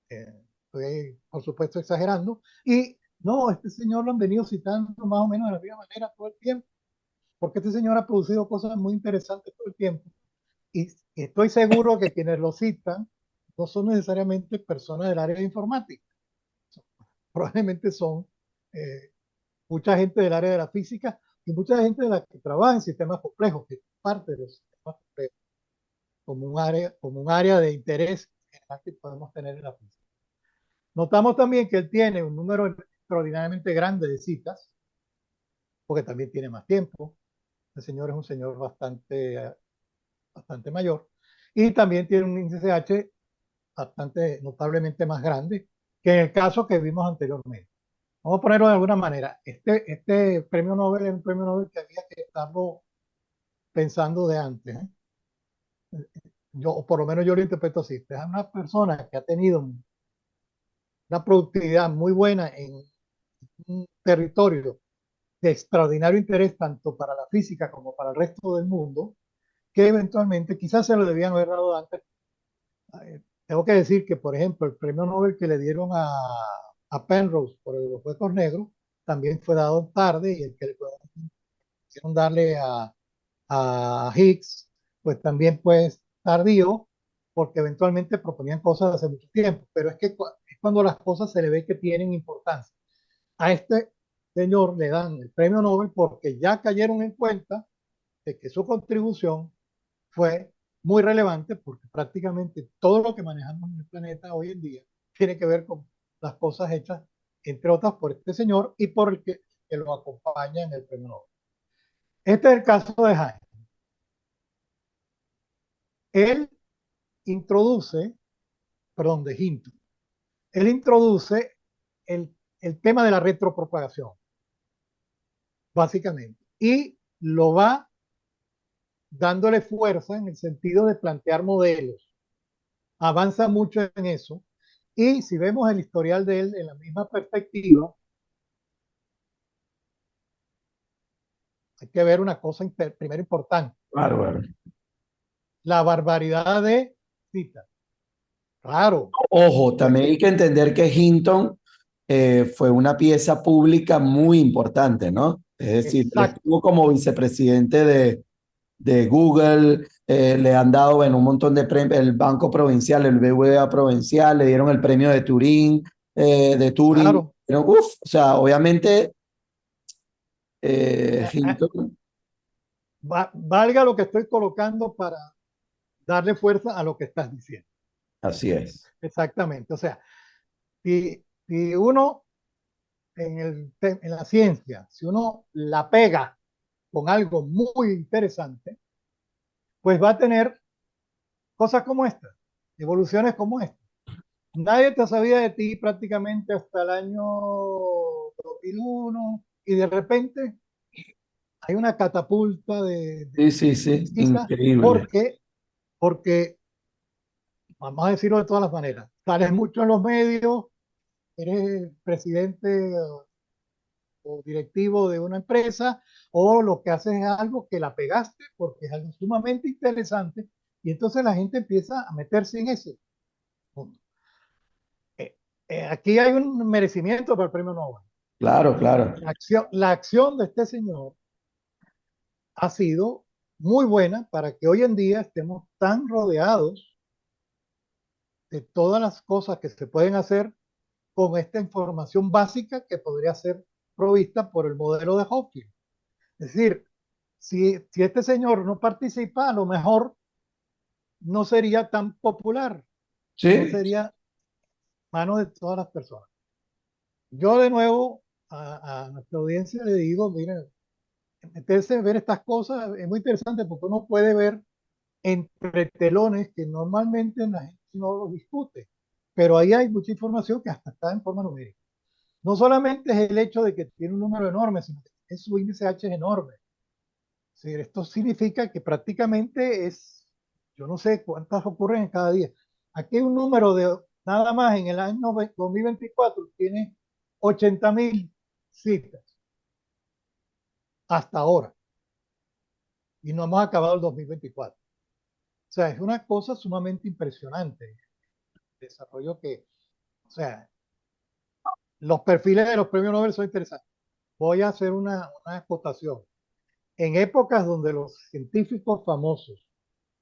Estoy, por supuesto, exagerando. Y no, este señor lo han venido citando más o menos de la misma manera todo el tiempo, porque este señor ha producido cosas muy interesantes todo el tiempo. Y estoy seguro que quienes lo citan no son necesariamente personas del área de informática, probablemente son eh, mucha gente del área de la física y mucha gente de la que trabaja en sistemas complejos, que es parte de los sistemas complejos, como un área de interés general que podemos tener en la física. Notamos también que él tiene un número extraordinariamente grande de citas, porque también tiene más tiempo. El señor es un señor bastante mayor. Y también tiene un índice H bastante notablemente más grande que en el caso que vimos anteriormente. Vamos a ponerlo de alguna manera. Este premio Nobel es un premio Nobel que había que estarlo pensando de antes, ¿eh? Yo, o por lo menos yo lo interpreto así. Es una persona que ha tenido una productividad muy buena en un territorio de extraordinario interés tanto para la física como para el resto del mundo, que eventualmente quizás se lo debían haber dado antes. Tengo que decir que, por ejemplo, el premio Nobel que le dieron a Penrose por los huecos negros también fue dado tarde y el que le quisieron darle a Higgs, pues también pues tardío, porque eventualmente proponían cosas hace mucho tiempo, pero es que es cuando las cosas se le ve que tienen importancia. A este señor le dan el premio Nobel porque ya cayeron en cuenta de que su contribución fue muy relevante porque prácticamente todo lo que manejamos en el planeta hoy en día tiene que ver con las cosas hechas, entre otras, por este señor y por el que lo acompaña en el premio Nobel. Este es el caso de Jaime. Él introduce, perdón, de Hinton, él introduce el tema de la retropropagación, básicamente, y lo va dándole fuerza en el sentido de plantear modelos. Avanza mucho en eso. Y si vemos el historial de él en la misma perspectiva, hay que ver una cosa primero importante. Bárbaro. La barbaridad de citas. Claro, Ojo, pues también hay que entender que Hinton fue una pieza pública muy importante, ¿no? Es decir, él exacto, estuvo como vicepresidente de Google, le han dado bueno, un montón de premios, el Banco Provincial, el BBVA Provincial, le dieron el premio de Turín, claro. pero, uf, o sea, obviamente Eh, eh, Hinton, valga lo que estoy colocando para darle fuerza a lo que estás diciendo. así es. Exactamente. O sea, si uno en la ciencia, si uno la pega con algo muy interesante, pues va a tener cosas como esta, evoluciones como esta. Nadie te sabía de ti prácticamente hasta el año 2001 y de repente hay una catapulta Sí, sí, sí, pesquisa increíble. porque, vamos a decirlo de todas las maneras, sales mucho en los medios, eres presidente o directivo de una empresa o lo que haces es algo que la pegaste porque es algo sumamente interesante y entonces la gente empieza a meterse en ese mundo. aquí hay un merecimiento para el premio Nobel. Claro, claro. La acción de este señor ha sido muy buena para que hoy en día estemos tan rodeados de todas las cosas que se pueden hacer con esta información básica que podría ser provista por el modelo de Hopkins. Es decir, si este señor no participa, a lo mejor no sería tan popular, no Sí, sería mano de todas las personas. Yo de nuevo a nuestra audiencia le digo, miren, meterse a ver estas cosas es muy interesante porque uno puede ver entre telones que normalmente la gente no los discute, pero ahí hay mucha información que hasta está en forma numérica. No solamente es el hecho de que tiene un número enorme, sino que su índice H es enorme. Sí, esto significa que prácticamente es, yo no sé cuántas ocurren en cada día. Aquí hay un número de, nada más en el año 2024, tiene 80.000 citas hasta ahora y no hemos acabado el 2024. O sea, es una cosa sumamente impresionante. El desarrollo que, o sea, los perfiles de los premios Nobel son interesantes. Voy a hacer una acotación. En épocas donde los científicos famosos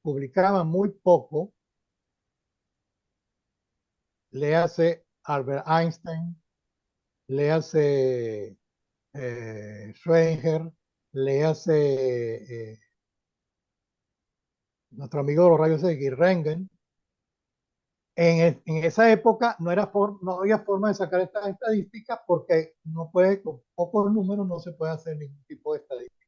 publicaban muy poco, léase Albert Einstein, léase Schrödinger, léase nuestro amigo de los rayos X, Röntgen. En esa época no había forma de sacar estas estadísticas porque no puede, con pocos números no se puede hacer ningún tipo de estadística.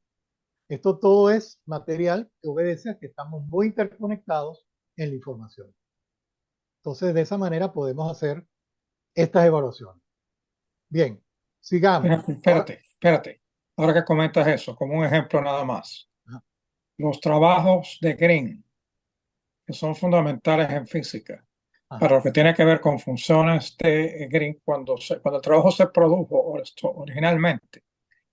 Esto todo es material que obedece a que estamos muy interconectados en la información. Entonces, de esa manera podemos hacer estas evaluaciones. Bien, sigamos. Espérate, Ahora, espérate, espérate. Ahora que comentas eso, como un ejemplo nada más. ajá, Los trabajos de Green, que son fundamentales en física, para ajá, lo que tiene que ver con funciones de Green, cuando el trabajo se produjo originalmente,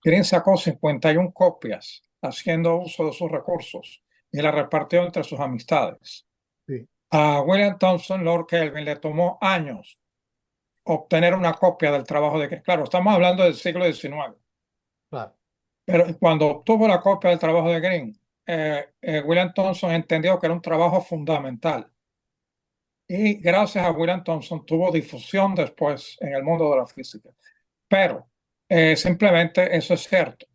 Green sacó 51 copias haciendo uso de sus recursos y la repartió entre sus amistades. sí, A William Thomson, Lord Kelvin, le tomó años obtener una copia del trabajo de Green. Claro, estamos hablando del siglo XIX, claro, pero cuando obtuvo la copia del trabajo de Green, William Thomson entendió que era un trabajo fundamental. Y gracias a William Thomson tuvo difusión después en el mundo de la física. Pero simplemente eso es cierto.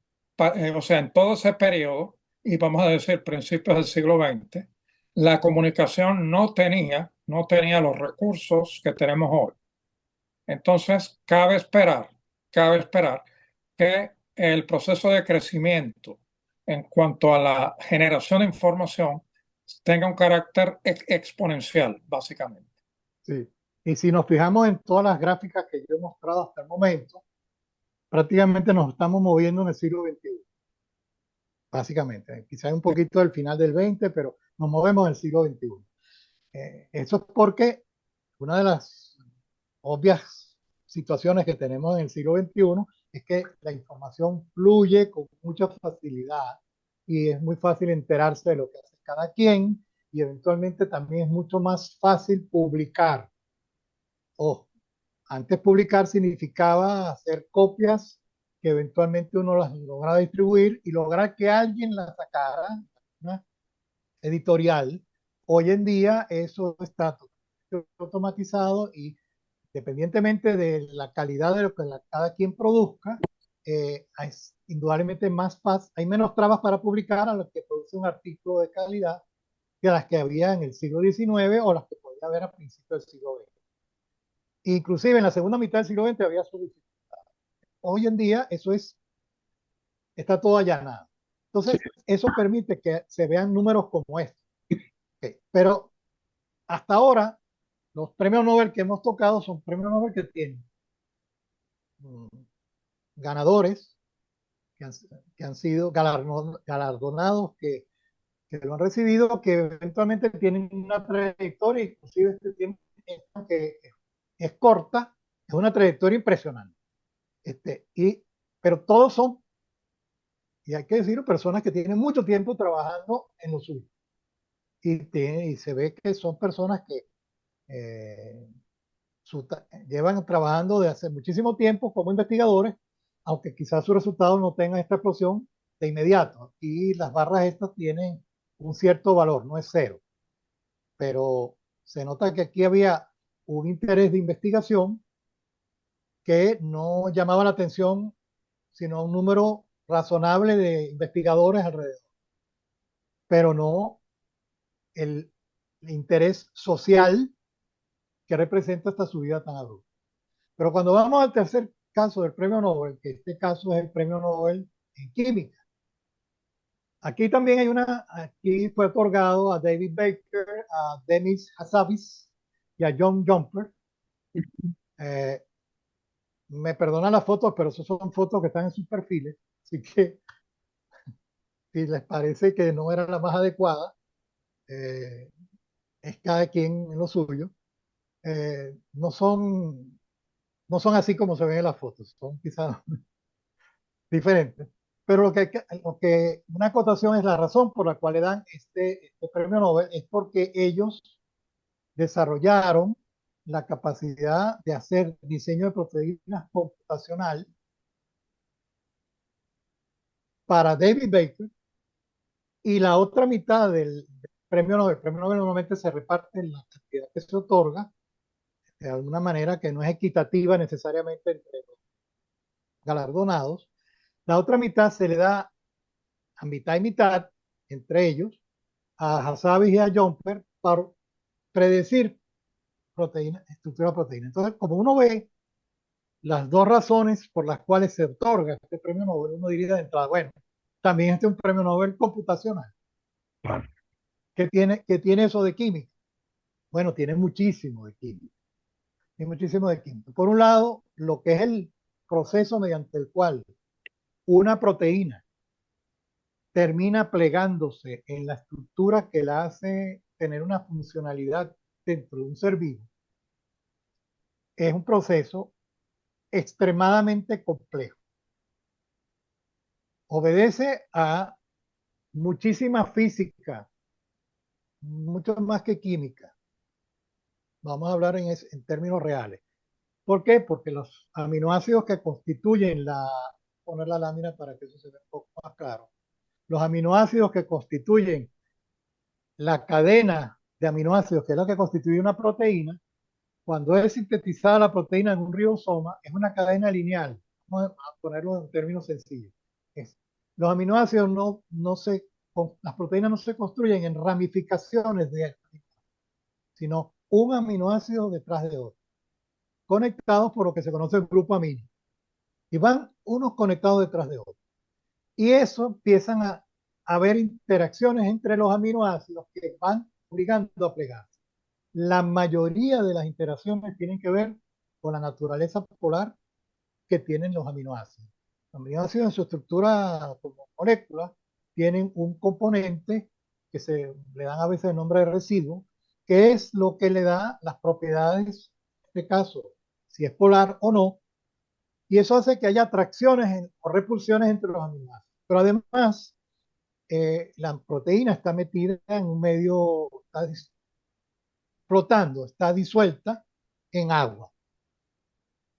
O sea, en todo ese periodo, y vamos a decir principios del siglo XX, la comunicación no tenía los recursos que tenemos hoy. Entonces, cabe esperar que el proceso de crecimiento en cuanto a la generación de información tenga un carácter exponencial, básicamente. sí. Y si nos fijamos en todas las gráficas que yo he mostrado hasta el momento, prácticamente nos estamos moviendo en el siglo XXI, básicamente. Quizás un poquito del final del XX, pero nos movemos en el siglo XXI. Eso es porque una de las obvias situaciones que tenemos en el siglo XXI es que la información fluye con mucha facilidad y es muy fácil enterarse de lo que hace cada quien y eventualmente también es mucho más fácil publicar. Ojo, antes publicar significaba hacer copias que eventualmente uno las lograba distribuir y lograr que alguien las sacara, una editorial. Hoy en día eso está automatizado y independientemente de la calidad de lo que cada quien produzca, es indudablemente más fácil, hay menos trabas para publicar a los que produce un artículo de calidad que las que había en el siglo XIX o las que podía haber a principios del siglo XX. Inclusive en la segunda mitad del siglo XX había su. Hoy en día está todo allanado. sí, Entonces, eso permite que se vean números como este. Okay. Pero hasta ahora, los premios Nobel que hemos tocado son premios Nobel que tienen mm, ganadores que han, que han sido galardonados, que lo han recibido, que eventualmente tienen una trayectoria, inclusive este tiene que es corta, es una trayectoria impresionante. Pero todos son, y hay que decirlo, personas que tienen mucho tiempo trabajando en lo suyo. Y se ve que son personas que eh, llevan trabajando de hace muchísimo tiempo como investigadores, aunque quizás sus resultados no tengan esta explosión de inmediato. Y las barras estas tienen un cierto valor, no es cero, pero se nota que aquí había un interés de investigación que no llamaba la atención, sino un número razonable de investigadores alrededor, pero no el interés social que representa esta subida tan abrupta. Pero cuando vamos al tercer caso del premio Nobel, que este caso es el premio Nobel en química, aquí también aquí fue otorgado a David Baker, a Demis Hassabis y a John Jumper. Eh, Me perdonan las fotos, pero esas son fotos que están en sus perfiles, así que si les parece que no era la más adecuada, eh, es cada quien en lo suyo. No son así como se ven en las fotos, son quizás diferentes. Pero una acotación es la razón por la cual le dan este premio Nobel, es porque ellos desarrollaron la capacidad de hacer diseño de proteínas computacional para David Baker, y la otra mitad del premio Nobel. El premio Nobel normalmente se reparte en la cantidad que se otorga, de alguna manera que no es equitativa necesariamente entre los galardonados. La otra mitad se le da a mitad y mitad entre ellos, a Hassabis y a Jumper, para predecir estructura de proteína. Entonces, como uno ve las dos razones por las cuales se otorga este premio Nobel, uno diría de entrada, bueno, también este es un premio Nobel computacional. ¿Qué tiene eso de química? Bueno, tiene muchísimo de química. Tiene muchísimo de química. Por un lado, lo que es el proceso mediante el cual una proteína termina plegándose en la estructura que la hace tener una funcionalidad dentro de un ser vivo, es un proceso extremadamente complejo. Obedece a muchísima física, mucho más que química. Vamos a hablar en términos reales. ¿Por qué? Porque los aminoácidos que constituyen poner la lámina para que eso se vea un poco más claro. Los aminoácidos que constituyen la cadena de aminoácidos, que es la que constituye una proteína, cuando es sintetizada la proteína en un ribosoma, es una cadena lineal. Vamos a ponerlo en términos sencillos. Es, los aminoácidos las proteínas no se construyen en ramificaciones sino un aminoácido detrás de otro, conectados por lo que se conoce el grupo amino. Y van unos conectados detrás de otros. Y eso empiezan a haber interacciones entre los aminoácidos que van obligando a plegarse. La mayoría de las interacciones tienen que ver con la naturaleza polar que tienen los aminoácidos. Los aminoácidos en su estructura como moléculas tienen un componente que se le dan a veces el nombre de residuo, que es lo que le da las propiedades, en este caso, si es polar o no, y eso hace que haya atracciones o repulsiones entre los aminoácidos. Pero además, la proteína está metida en un medio, está flotando, está disuelta en agua.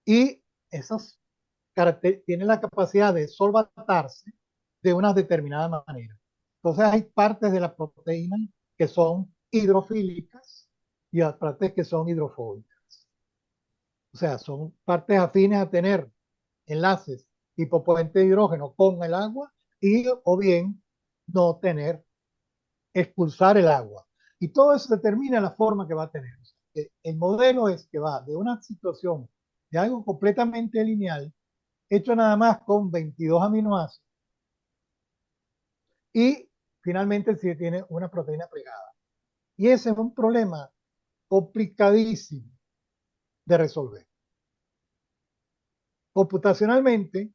Y esos tienen la capacidad de solvatarse de una determinada manera. Entonces hay partes de la proteína que son hidrofílicas y partes que son hidrofóbicas. O sea, son partes afines a tener enlaces tipo puente de hidrógeno con el agua y o bien no tener, expulsar el agua. Y todo eso determina la forma que va a tener. O sea, el modelo es que va de una situación de algo completamente lineal, hecho nada más con 22 aminoácidos, y finalmente si tiene una proteína plegada. Y ese es un problema complicadísimo de resolver. Computacionalmente,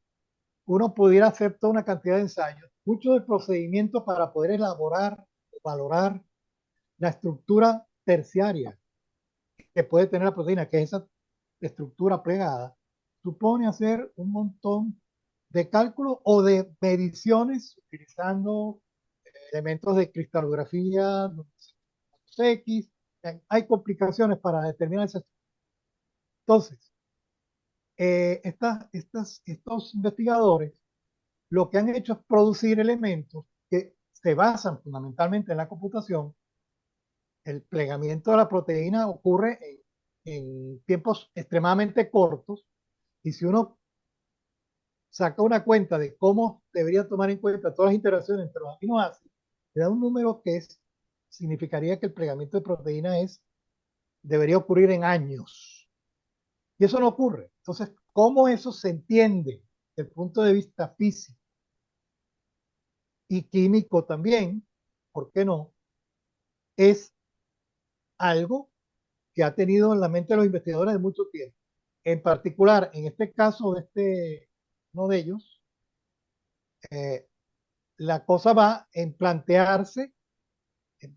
uno pudiera hacer toda una cantidad de ensayos, muchos del procedimiento para poder elaborar, valorar la estructura terciaria que puede tener la proteína, que es esa estructura plegada, supone hacer un montón de cálculos o de mediciones utilizando elementos de cristalografía, X. Hay complicaciones para determinar esa estructura. Entonces, estos investigadores lo que han hecho es producir elementos que se basan fundamentalmente en la computación. El plegamiento de la proteína ocurre en tiempos extremadamente cortos, y si uno saca una cuenta de cómo debería tomar en cuenta todas las interacciones entre los aminoácidos, le da un número que significaría que el plegamiento de proteína debería ocurrir en años. Y eso no ocurre. Entonces, ¿cómo eso se entiende desde el punto de vista físico y químico también? ¿Por qué no? Es algo que ha tenido en la mente de los investigadores de mucho tiempo. En particular, en este caso de uno de ellos, eh, la cosa va en plantearse,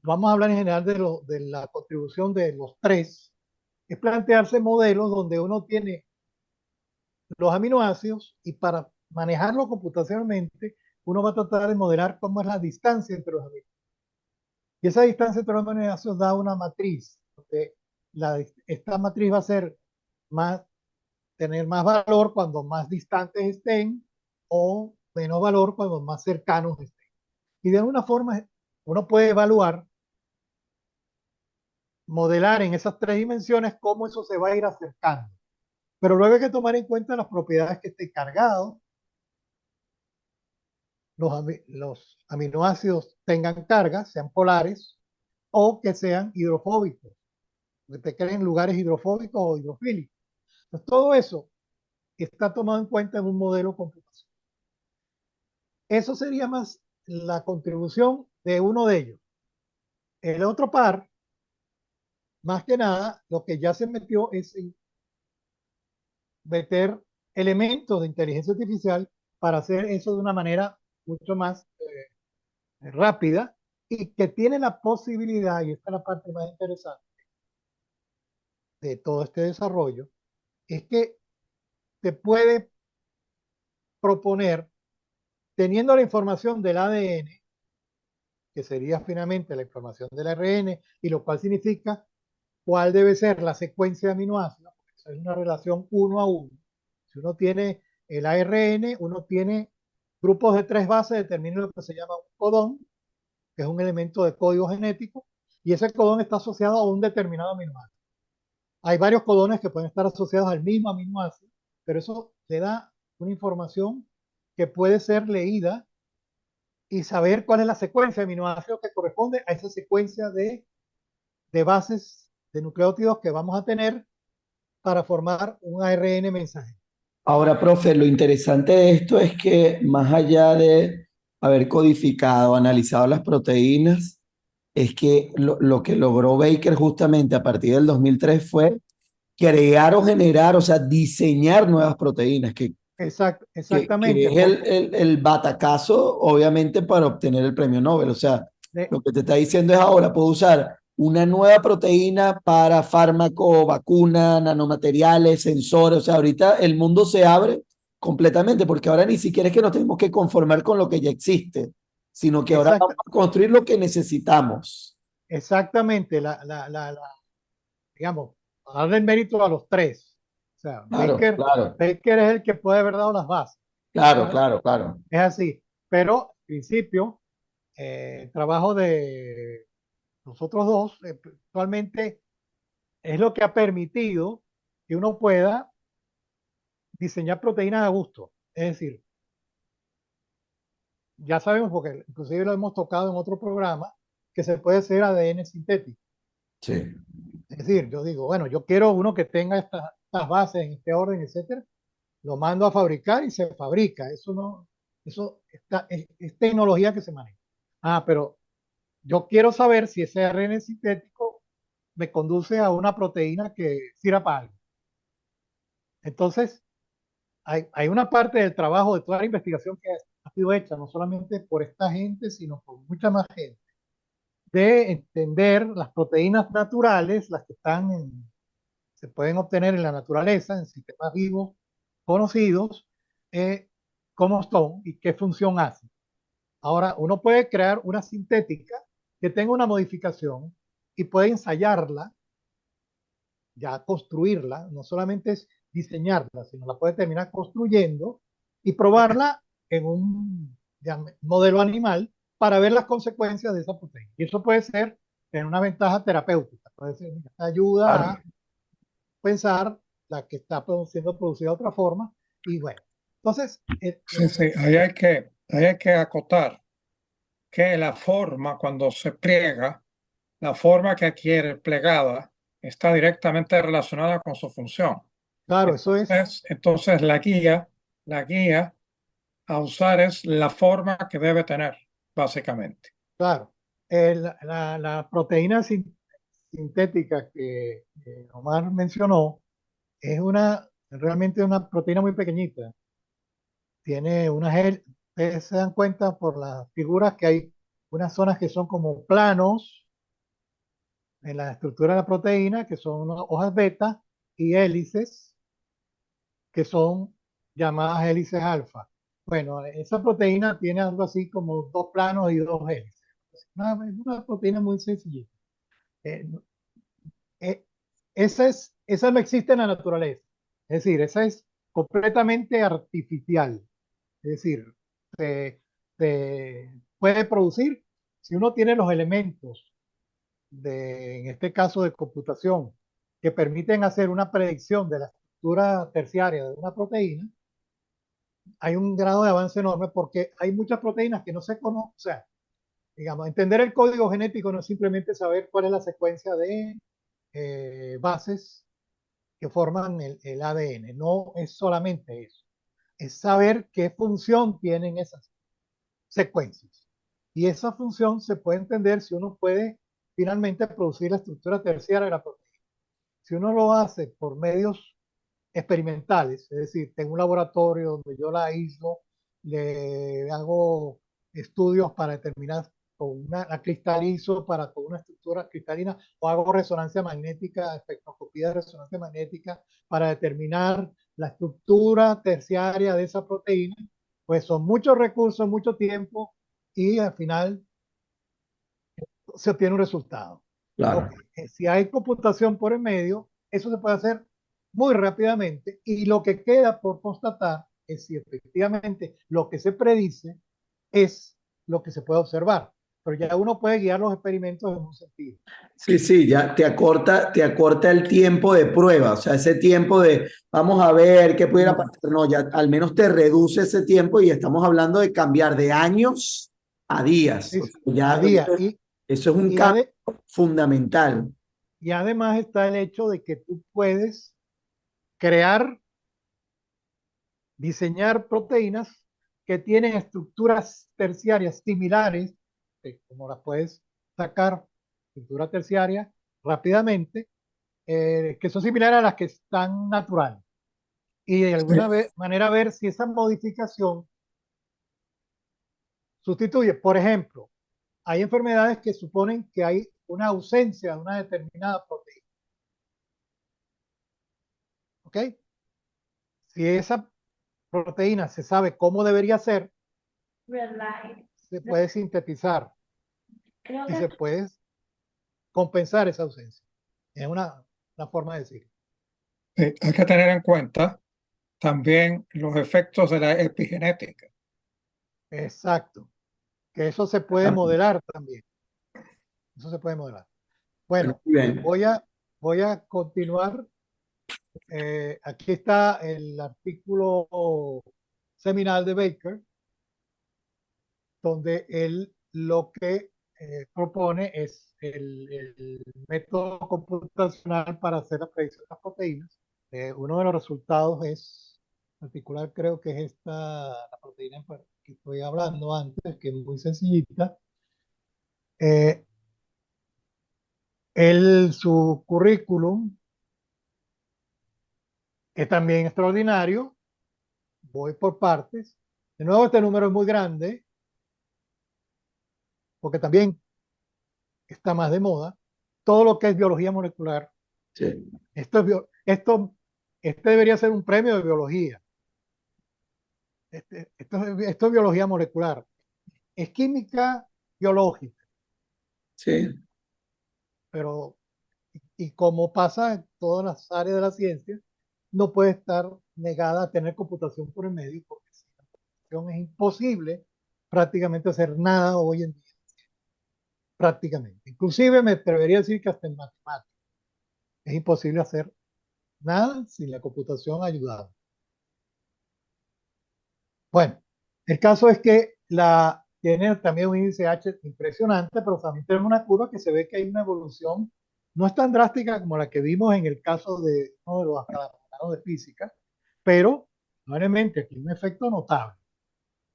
vamos a hablar en general de la contribución de los tres, es plantearse modelos donde uno tiene los aminoácidos y para manejarlo computacionalmente, uno va a tratar de modelar cómo es la distancia entre los aminoácidos. Y esa distancia entre los aminoácidos da una matriz, donde esta matriz va a ser tener más valor cuando más distantes estén o menos valor cuando más cercanos estén. Y de alguna forma uno puede evaluar, modelar en esas tres dimensiones cómo eso se va a ir acercando. Pero luego hay que tomar en cuenta las propiedades que esté cargado, los aminoácidos tengan carga, sean polares o que sean hidrofóbicos, que te creen lugares hidrofóbicos o hidrofílicos. Entonces, todo eso está tomado en cuenta en un modelo computacional. Eso sería más la contribución de uno de ellos. El otro par, más que nada, lo que ya se metió es en meter elementos de inteligencia artificial para hacer eso de una manera mucho más rápida y que tiene la posibilidad, y esta es la parte más interesante de todo este desarrollo, es que te puede proponer, teniendo la información del ADN, que sería finalmente la información del ARN, y lo cual significa cuál debe ser la secuencia de aminoácidos, porque eso es una relación uno a uno. Si uno tiene el ARN, uno tiene grupos de tres bases, determina lo que se llama un codón, que es un elemento de código genético, y ese codón está asociado a un determinado aminoácido. Hay varios codones que pueden estar asociados al mismo aminoácido, pero eso le da una información que puede ser leída y saber cuál es la secuencia de aminoácidos que corresponde a esa secuencia de bases de nucleótidos que vamos a tener para formar un ARN mensajero. Ahora, profe, lo interesante de esto es que más allá de haber codificado, analizado las proteínas, es que lo que logró Baker justamente a partir del 2003 fue crear o generar, o sea, diseñar nuevas proteínas, que Exactamente, es porque el batacazo, obviamente, para obtener el premio Nobel. O sea, lo que te está diciendo es ahora, puedo usar una nueva proteína para fármaco, vacuna, nanomateriales, sensores. O sea, ahorita el mundo se abre completamente, porque ahora ni siquiera es que nos tenemos que conformar con lo que ya existe, sino que ahora vamos exacta, a construir lo que necesitamos. exactamente, digamos, a darle el mérito a los tres. O sea, Claro, claro, Baker es el que puede haber dado las bases. claro, Eso claro, claro. es así. Pero, en principio, el trabajo de nosotros dos actualmente es lo que ha permitido que uno pueda diseñar proteínas a gusto. Es decir, ya sabemos, porque inclusive lo hemos tocado en otro programa, que se puede hacer ADN sintético. Sí. Es decir, yo digo, bueno, yo quiero uno que tenga estas bases en este orden, etcétera, lo mando a fabricar y se fabrica. Eso no, eso es tecnología que se maneja. Ah, pero yo quiero saber si ese ARN sintético me conduce a una proteína que sirva para algo. Entonces, hay una parte del trabajo, de toda la investigación que ha sido hecha, no solamente por esta gente, sino por mucha más gente, de entender las proteínas naturales, las que se pueden obtener en la naturaleza, en sistemas vivos conocidos, eh, cómo son y qué función hacen. Ahora, uno puede crear una sintética que tenga una modificación y puede ensayarla ya construirla, no solamente es diseñarla, sino la puede terminar construyendo y probarla en un modelo animal para ver las consecuencias de esa proteína. Y eso puede ser tener una ventaja terapéutica, puede ser, mira, ayuda Claro. a pensar la que está siendo producida de otra forma. Y bueno, entonces, Sí, sí, ahí hay que acotar que la forma cuando se pliega, la forma que adquiere plegada está directamente relacionada con su función. claro, eso es, Entonces la guía a usar es la forma que debe tener, básicamente. claro, la proteína sintética que Omar mencionó es realmente una proteína muy pequeñita. Tiene ustedes se dan cuenta por las figuras que hay unas zonas que son como planos en la estructura de la proteína, que son unas hojas beta, y hélices, que son llamadas hélices alfa. Bueno, esa proteína tiene algo así como dos planos y dos hélices. Una proteína muy sencilla. Eh, eh, esa no existe en la naturaleza. Es decir, esa es completamente artificial. Es decir, se, se puede producir si uno tiene los elementos en este caso de computación, que permiten hacer una predicción de la estructura terciaria de una proteína. Hay un grado de avance enorme porque hay muchas proteínas que no se conocen. O sea, digamos, entender el código genético no es simplemente saber cuál es la secuencia de bases que forman el ADN. No es solamente eso. Es saber qué función tienen esas secuencias. Y esa función se puede entender si uno puede finalmente producir la estructura terciaria de la proteína. Si uno lo hace por medios experimentales, es decir, tengo un laboratorio donde yo la aíslo, le hago estudios para determinar la cristalizo con una estructura cristalina o hago resonancia magnética, espectroscopía de resonancia magnética para determinar la estructura terciaria de esa proteína, pues son muchos recursos, mucho tiempo y al final se obtiene un resultado. Claro. Ok, si hay computación por el medio, eso se puede hacer muy rápidamente y lo que queda por constatar es si efectivamente lo que se predice es lo que se puede observar. Pero ya uno puede guiar los experimentos en un sentido. Sí, sí, ya te acorta el tiempo de prueba, o sea, ese tiempo de vamos a ver qué pudiera pasar, no, ya al menos te reduce ese tiempo y estamos hablando de cambiar de años a días, o sea, A ya día. eso es un Y, cambio ade- fundamental. y además está el hecho de que tú puedes crear, diseñar proteínas que tienen estructuras terciarias similares, como las puedes sacar, estructura terciaria, rápidamente, que son similares a las que están naturales. Y de alguna manera ver si esa modificación sustituye. Por ejemplo, hay enfermedades que suponen que hay una ausencia de una determinada proteína. ¿Ok? Si esa proteína se sabe cómo debería ser, se puede sintetizar Creo y que se puede compensar esa ausencia. Es una forma de decir. Hay que tener en cuenta también los efectos de la epigenética. Exacto. Que eso se puede modelar también. Eso se puede modelar. Bueno, Bueno, muy bien. voy a continuar. Aquí está el artículo seminal de Baker, donde él lo que propone es el método computacional para hacer la predicción de las proteínas. Uno de los resultados es, en particular creo que es la proteína que estoy hablando antes, que es muy sencillita. Eh, su currículum es también extraordinario. Voy por partes. De nuevo, este número es muy grande, porque también está más de moda. Todo lo que es biología molecular. Sí, Esto es, este debería ser un premio de biología. Esto es biología molecular. Es química biológica, sí. pero y como pasa en todas las áreas de la ciencia, no puede estar negada a tener computación por el medio, porque sin la computación es imposible prácticamente hacer nada hoy en día, prácticamente. Inclusive me atrevería a decir que hasta en matemáticas es imposible hacer nada sin la computación ayudada. Bueno, el caso es que tiene también un índice H impresionante, pero también tenemos una curva que se ve que hay una evolución, no es tan drástica como la que vimos en el caso de uno de los galardonados de física, pero probablemente aquí hay un efecto notable.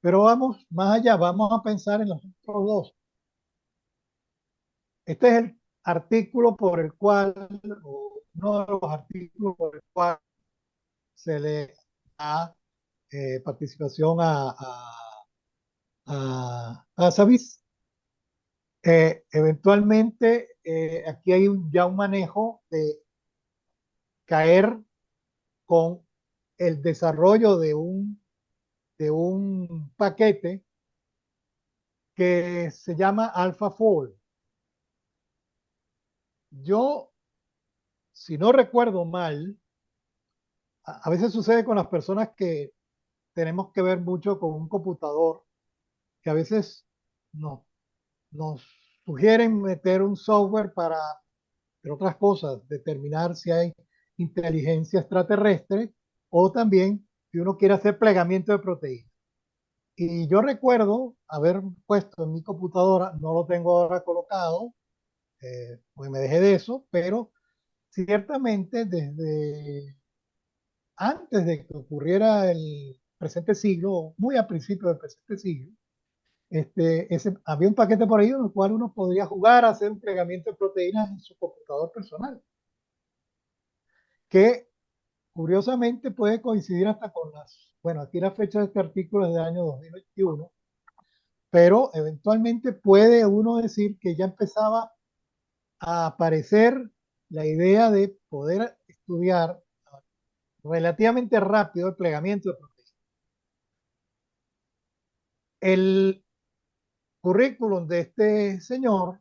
Pero vamos más allá, vamos a pensar en los otros dos. Este es el artículo por el cual, o uno de los artículos por el cual se le da participación a Savis. Eventualmente, aquí hay ya un manejo de caer con el desarrollo de un paquete que se llama AlphaFold. Yo, si no recuerdo mal, a veces sucede con las personas que tenemos que ver mucho con un computador, que a veces no, nos sugieren meter un software para, entre otras cosas, determinar si hay inteligencia extraterrestre o también si uno quiere hacer plegamiento de proteínas. Y yo recuerdo haber puesto en mi computadora, no lo tengo ahora colocado, pues me dejé de eso, pero ciertamente desde antes de que ocurriera el presente siglo, muy al principio del presente siglo, había un paquete por ahí en el cual uno podría jugar a hacer un plegamiento de proteínas en su computador personal, que curiosamente puede coincidir hasta con bueno, aquí la fecha de este artículo es del año 2021, pero eventualmente puede uno decir que ya empezaba a aparecer la idea de poder estudiar relativamente rápido el plegamiento de proteínas. El currículum de este señor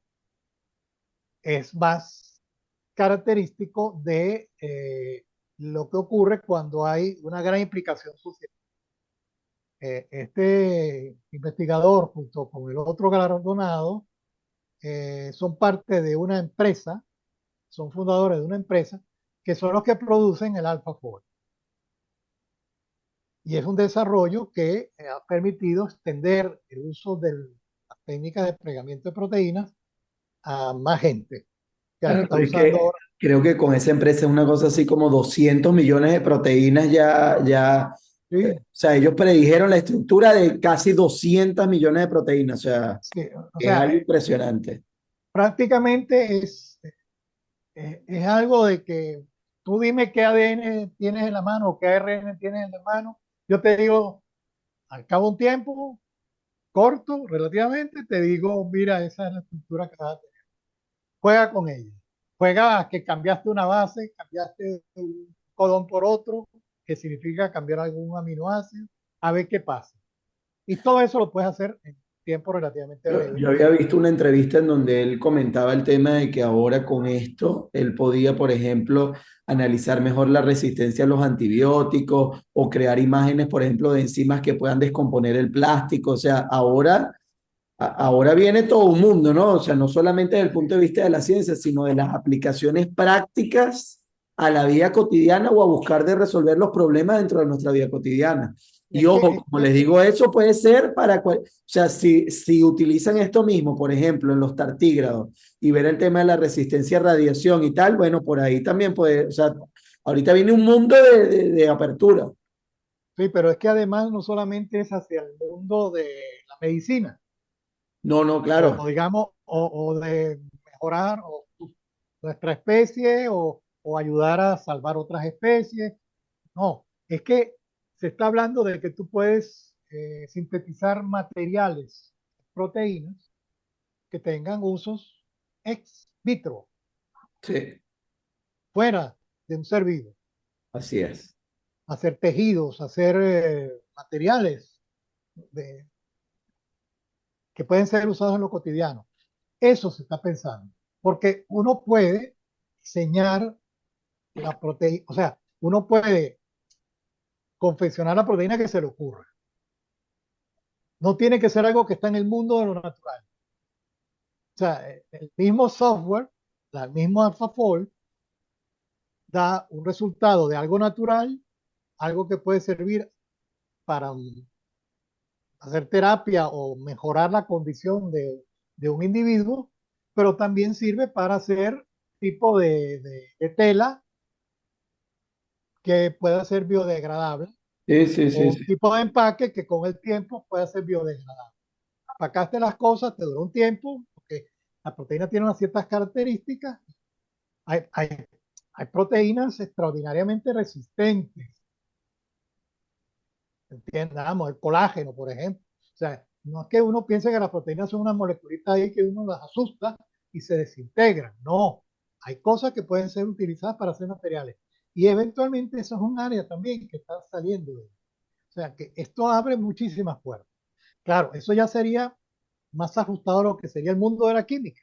es más característico de lo que ocurre cuando hay una gran implicación social. Este investigador, junto con el otro galardonado, son parte de una empresa, son fundadores de una empresa, que son los que producen el AlphaFold. Y es un desarrollo que ha permitido extender el uso de las técnicas de plegamiento de proteínas a más gente que Claro, está pero es usando que ahora. creo que con esa empresa es una cosa así como 200 millones de proteínas o Sí, sea, ellos predijeron la estructura de casi 200 millones de proteínas, o sea, sí, o es sea, algo impresionante. prácticamente es algo de que tú dime qué ADN tienes en la mano o qué ARN tienes en la mano. Yo te digo, al cabo de un tiempo corto, relativamente, te digo, mira, esa es la estructura que vas a tener. Juega con ella. Juega a que cambiaste una base, cambiaste un codón por otro, que significa cambiar algún aminoácido, a ver qué pasa. Y todo eso lo puedes hacer en tiempo relativamente breve. Yo había visto una entrevista en donde él comentaba el tema de que ahora con esto él podía, por ejemplo, analizar mejor la resistencia a los antibióticos o crear imágenes, por ejemplo, de enzimas que puedan descomponer el plástico. O sea, ahora viene todo un mundo, ¿no? O sea, no solamente desde el punto de vista de la ciencia, sino de las aplicaciones prácticas a la vida cotidiana o a buscar de resolver los problemas dentro de nuestra vida cotidiana. Y Es que ojo, como les digo, eso puede ser o sea, si utilizan esto mismo, por ejemplo, en los tartígrados y ver el tema de la resistencia a radiación y tal, bueno, por ahí también puede, o sea, ahorita viene un mundo de apertura. sí, pero es que además no solamente es hacia el mundo de la medicina, No, no, claro. o digamos, o de mejorar nuestra especie o ayudar a salvar otras especies. No, es que se está hablando de que tú puedes sintetizar materiales, proteínas, que tengan usos ex vitro, Sí, fuera de un ser vivo. así es. Hacer tejidos, hacer materiales de- que pueden ser usados en lo cotidiano. Eso se está pensando, porque uno puede diseñar la proteína, o sea, uno puede confeccionar la proteína que se le ocurra. No tiene que ser algo que está en el mundo de lo natural. O sea, el mismo software, el mismo AlphaFold, da un resultado de algo natural, algo que puede servir para hacer terapia o mejorar la condición de un individuo, pero también sirve para hacer tipo de tela que pueda ser biodegradable Sí, sí, o sí, un sí. tipo de empaque que con el tiempo pueda ser biodegradable. Empacaste las cosas, te duró un tiempo, porque la proteína tiene unas ciertas características. Hay, hay, hay proteínas extraordinariamente resistentes, ¿entiendes? Vamos, el colágeno, por ejemplo. O sea, no es que uno piense que las proteínas son unas moleculitas ahí que uno las asusta y se desintegran. No, hay cosas que pueden ser utilizadas para hacer materiales. Y eventualmente eso es un área también que está saliendo. O sea, que esto abre muchísimas puertas. Claro, eso ya sería más ajustado a lo que sería el mundo de la química.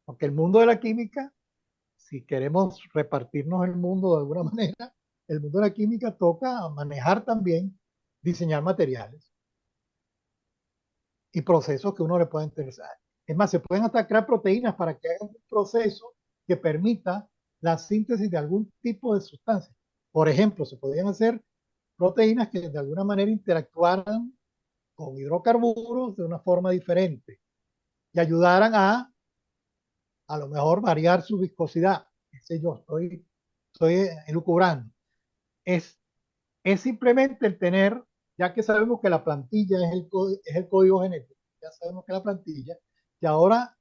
Porque el mundo de la química, si queremos repartirnos el mundo de alguna manera, el mundo de la química toca manejar también, diseñar materiales y procesos que uno le pueda interesar. Es más, se pueden hasta crear proteínas para que hagan un proceso que permita la síntesis de algún tipo de sustancia. Por ejemplo, se podrían hacer proteínas que de alguna manera interactuaran con hidrocarburos de una forma diferente y ayudaran a lo mejor variar su viscosidad. Qué sé yo, estoy elucubrando. Es, es simplemente el tener, ya que sabemos que la plantilla es el código genético, ya sabemos que la plantilla, y ahora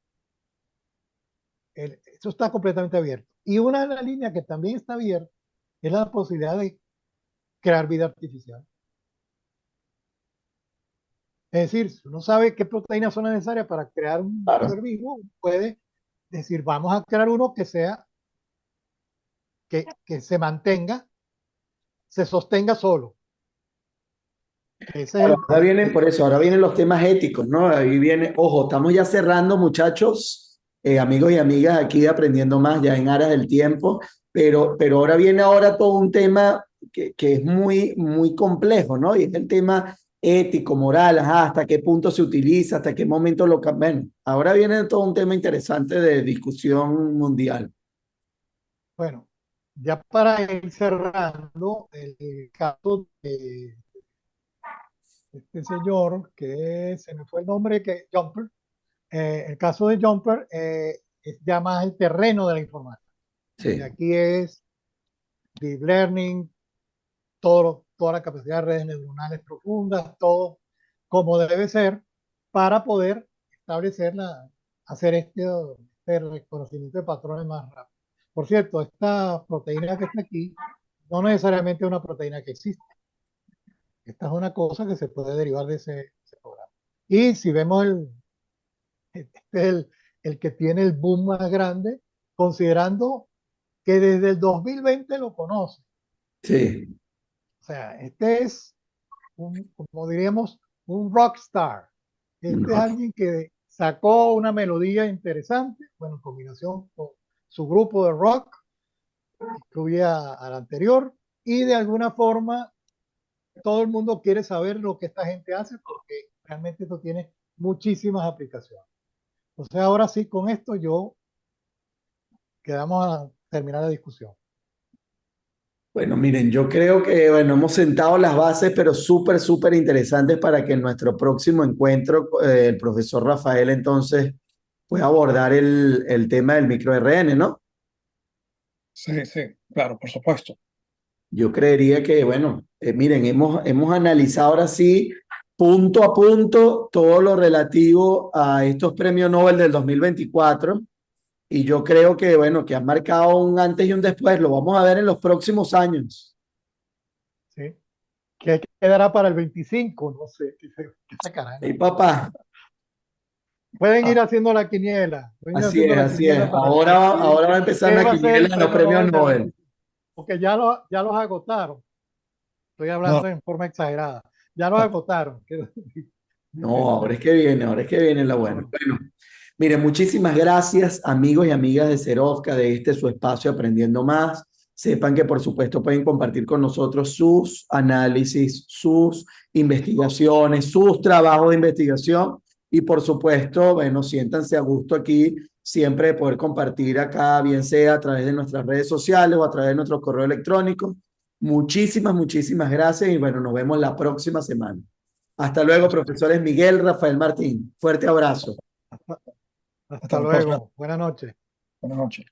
eso está completamente abierto. Y una de las líneas que también está abierta es la posibilidad de crear vida artificial. Es decir, si uno sabe qué proteínas son necesarias para crear un Claro. ser vivo, puede decir, vamos a crear uno que sea, que se mantenga, se sostenga solo. Ese es Claro, ahora vienen por eso, ahora vienen los temas éticos, ¿no? Ahí viene, ojo, estamos ya cerrando, muchachos, amigos y amigas, aquí Aprendiendo Más, ya en aras del tiempo, pero ahora viene ahora todo un tema que es muy, muy complejo, ¿no? Y es el tema ético, moral, ajá, hasta qué punto se utiliza, hasta qué momento lo cambian. Ahora viene todo un tema interesante de discusión mundial. bueno, ya para ir cerrando, el caso de este señor, que se me fue el nombre, que Jumper, el caso de Jumper es ya más el terreno de la información. Y Sí. aquí es deep learning, toda la capacidad de redes neuronales profundas, todo como debe ser para poder establecer hacer este reconocimiento de patrones más rápido. Por cierto, esta proteína que está aquí no necesariamente es una proteína que existe. Esta es una cosa que se puede derivar de ese programa. Y si vemos este es el que tiene el boom más grande, considerando que desde el 2020 lo conoce. Sí. O sea, este es como diríamos, un rockstar. Este es No. alguien que sacó una melodía interesante, bueno, en combinación con su grupo de rock, incluía al anterior, y de alguna forma todo el mundo quiere saber lo que esta gente hace porque realmente esto tiene muchísimas aplicaciones. Entonces ahora sí, con esto yo quedamos a terminar la discusión. Bueno, miren, yo creo que, bueno, hemos sentado las bases, pero súper, súper interesantes para que en nuestro próximo encuentro, el profesor Rafael entonces pueda abordar el tema del micro RN, ¿no? Sí, sí, claro, por supuesto. Yo creería que, bueno, miren, hemos analizado ahora sí, punto a punto, todo lo relativo a estos premios Nobel del 2024. Y yo creo que, bueno, que han marcado un antes y un después. Lo vamos a ver en los próximos años. ¿Sí? ¿Qué quedará para el 25? No sé, qué sacarán. Y papá. Pueden ir haciendo la quiniela, pueden ir Así haciendo es, la así es. quiniela para Ahora va a empezar qué la va a ser quiniela el de los premio premios Nobel del Nobel. 25, porque ya los agotaron. Estoy No, hablando en forma exagerada. Ya los agotaron. No, ahora es que viene la buena. Bueno, Bueno, Miren, muchísimas gracias, amigos y amigas de Serovka, de este su espacio Aprendiendo Más. Sepan que, por supuesto, pueden compartir con nosotros sus análisis, sus investigaciones, sus trabajos de investigación. Y, por supuesto, bueno, siéntanse a gusto aquí, siempre de poder compartir acá, bien sea a través de nuestras redes sociales o a través de nuestro correo electrónico. Muchísimas, muchísimas gracias y, bueno, nos vemos la próxima semana. Hasta luego, profesores Miguel, Rafael Martín. Fuerte abrazo. Hasta Hasta la próxima. luego. Buenas noches. Buenas noches.